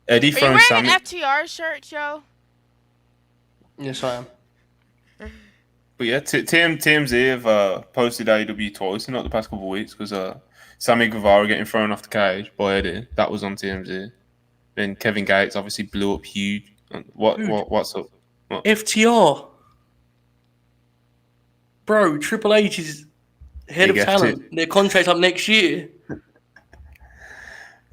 Are you wearing an FTR shirt, Joe? Yes, I am. But yeah, TMZ have posted AEW twice in like the past couple of weeks because Sammy Guevara getting thrown off the cage by Eddie, that was on TMZ. Then Kevin Gates obviously blew up huge. What's up? What? FTR. Bro, Triple H is Head of Big F2. talent. Their contract's up next year.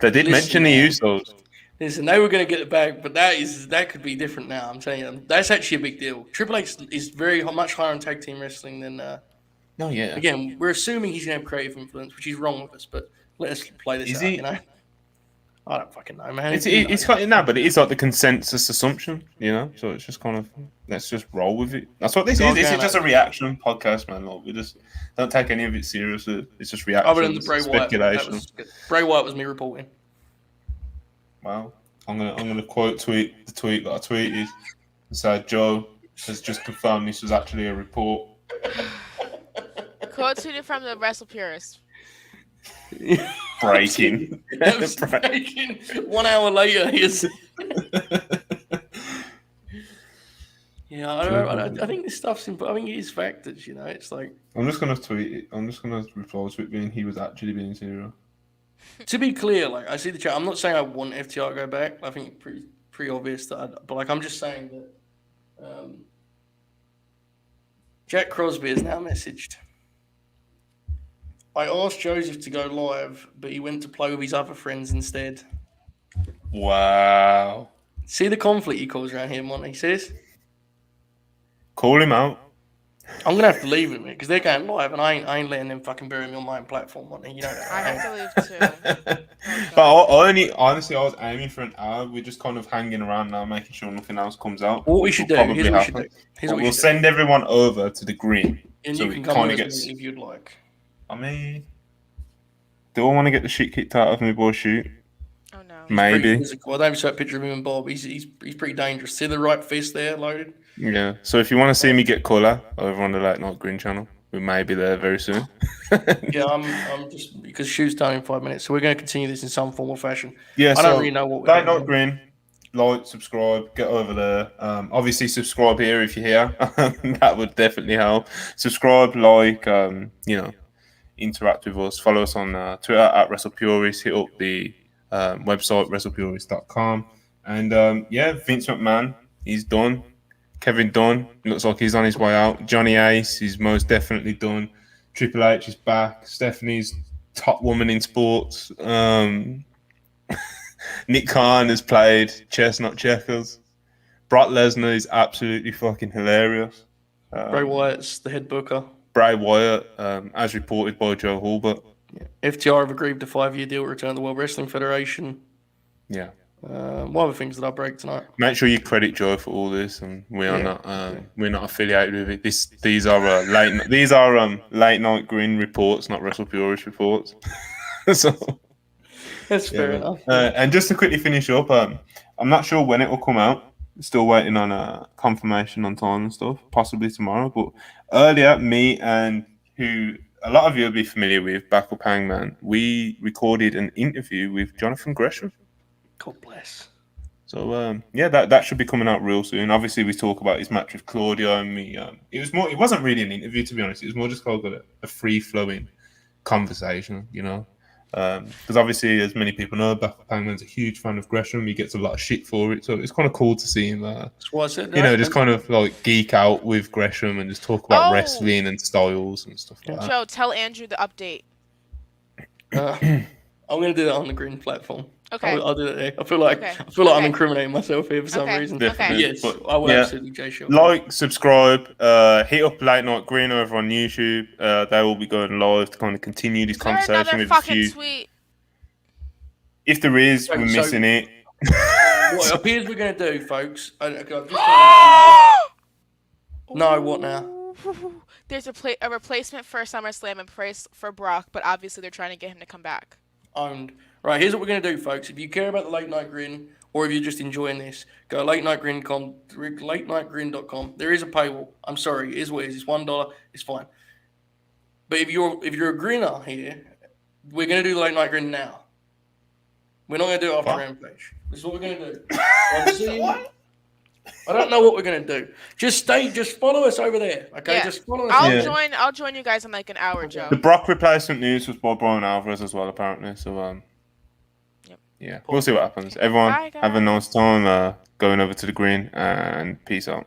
They did mention the Usos. Listen, they were going to get the bag, but that could be different now. I'm telling you, that's actually a big deal. Triple H is very much higher on tag team wrestling than. Oh yeah. Again, we're assuming he's going to have creative influence, which is wrong with us. But let's play this out. You know, I don't fucking know, man. It's kind of no, but it is like the consensus assumption, you know. So it's just kind of let's just roll with it. That's what this is. This is just a reaction podcast, man. Like, we just don't take any of it seriously. It's just reaction. Other than the Bray speculation. Wyatt, Bray Wyatt was me reporting. Wow. I'm gonna tweet the tweet that I tweeted and say Joe has just confirmed this was actually a report. Quote tweeted from the Wrestle Purist. Breaking. Breaking. 1 hour later, he's. Yeah, I think this stuff's important. I think it is factors. You know, it's like. I'm just gonna tweet it. I'm just gonna reply to it being he was actually being serious. To be clear, like I see the chat. I'm not saying I want FTR to go back. I think it's pretty obvious that. But like I'm just saying that. Jack Crosby has now messaged. I asked Joseph to go live, but he went to play with his other friends instead. Wow. See the conflict he calls around here, Monty. He says. Call him out. I'm gonna have to leave him because they're going live, and I ain't letting them fucking bury me on my own platform, Monty. You know that. I have to leave too. But honestly, I was aiming for an hour. We're just kind of hanging around now, making sure nothing else comes out. What we should do? Here's what we should do. We'll send everyone over to the green, and so you can come with us if you'd like. I mean, do I want to get the shit kicked out of me, boy? Shoot. Oh no. Maybe. Well, don't show a picture of him and Bob. He's pretty dangerous. See the right fist there, loaded. Yeah. So if you want to see me get colour over on the Late Night Green channel, we may be there very soon. Yeah, I'm just because shoot's done in 5 minutes, so we're going to continue this in some form or fashion. Yeah. I don't really know what. Late Night Green. Like, subscribe, get over there. Obviously, subscribe here if you're here. That would definitely help. Subscribe, like, interact with us. Follow us on Twitter at WrestlePurist. Hit up the website, WrestlePurist.com. And, Vince McMahon, he's done. Kevin Dunn, looks like he's on his way out. Johnny Ace is most definitely done. Triple H is back. Stephanie's top woman in sports. Nick Khan has played chess, not checkers. Brock Lesnar is absolutely fucking hilarious. Bray Wyatt's the head booker. Bray Wyatt, as reported by Joe Hulbert. Yeah. FTR have agreed to 5-year deal to return to the World Wrestling Federation. Yeah. What other things did I break tonight? Make sure you credit Joe for all this, and we are we're not affiliated with it. These are late night green reports, not Wrestle Purist reports. So that's fair enough. And just to quickly finish up, I'm not sure when it will come out. Still waiting on confirmation on time and stuff. Possibly tomorrow, but earlier, me and who a lot of you will be familiar with, Backup Hangman, we recorded an interview with Jonathan Gresham. God bless. So that should be coming out real soon. Obviously, we talk about his match with Claudio, and it wasn't really an interview, to be honest. It was more just called a free flowing conversation, you know. Because obviously, as many people know, Backup Hangman's a huge fan of Gresham. He gets a lot of shit for it, so it's kind of cool to see him. That's what I said. Just kind of like geek out with Gresham and just talk about wrestling and styles and stuff like that. Joe, tell Andrew the update. I'm gonna do that on the green platform. Okay. I'll do that there. I feel like I'm incriminating myself here for some reason. Definitely. Yes, but I will absolutely, Jay. Sure. Like, subscribe, hit up Late Night Green over on YouTube. They will be going live to kind of continue this conversation with a few. Tweet? If there is, we're missing it. What it appears we're going to do, folks. No, what now? There's a replacement for SummerSlam and price for Brock, but obviously they're trying to get him to come back. Owned. Right, here's what we're going to do, folks. If you care about the Late Night Grin, or if you're just enjoying this, go latenightgrin.com. There is a paywall. I'm sorry, it is what it is. It's $1. It's fine. But if you're a grinner here, we're going to do the Late Night Grin now. We're not going to do it after Rampage. This is what we're going to do. What? I don't know what we're going to do. Just follow us over there. Okay, yeah. Just follow us. I'll join you guys in like an hour, Joe. The Brock replacement news was by Brian Alvarez as well, apparently. So yeah, we'll see what happens. Everyone, have a nice time going over to the green, and peace out.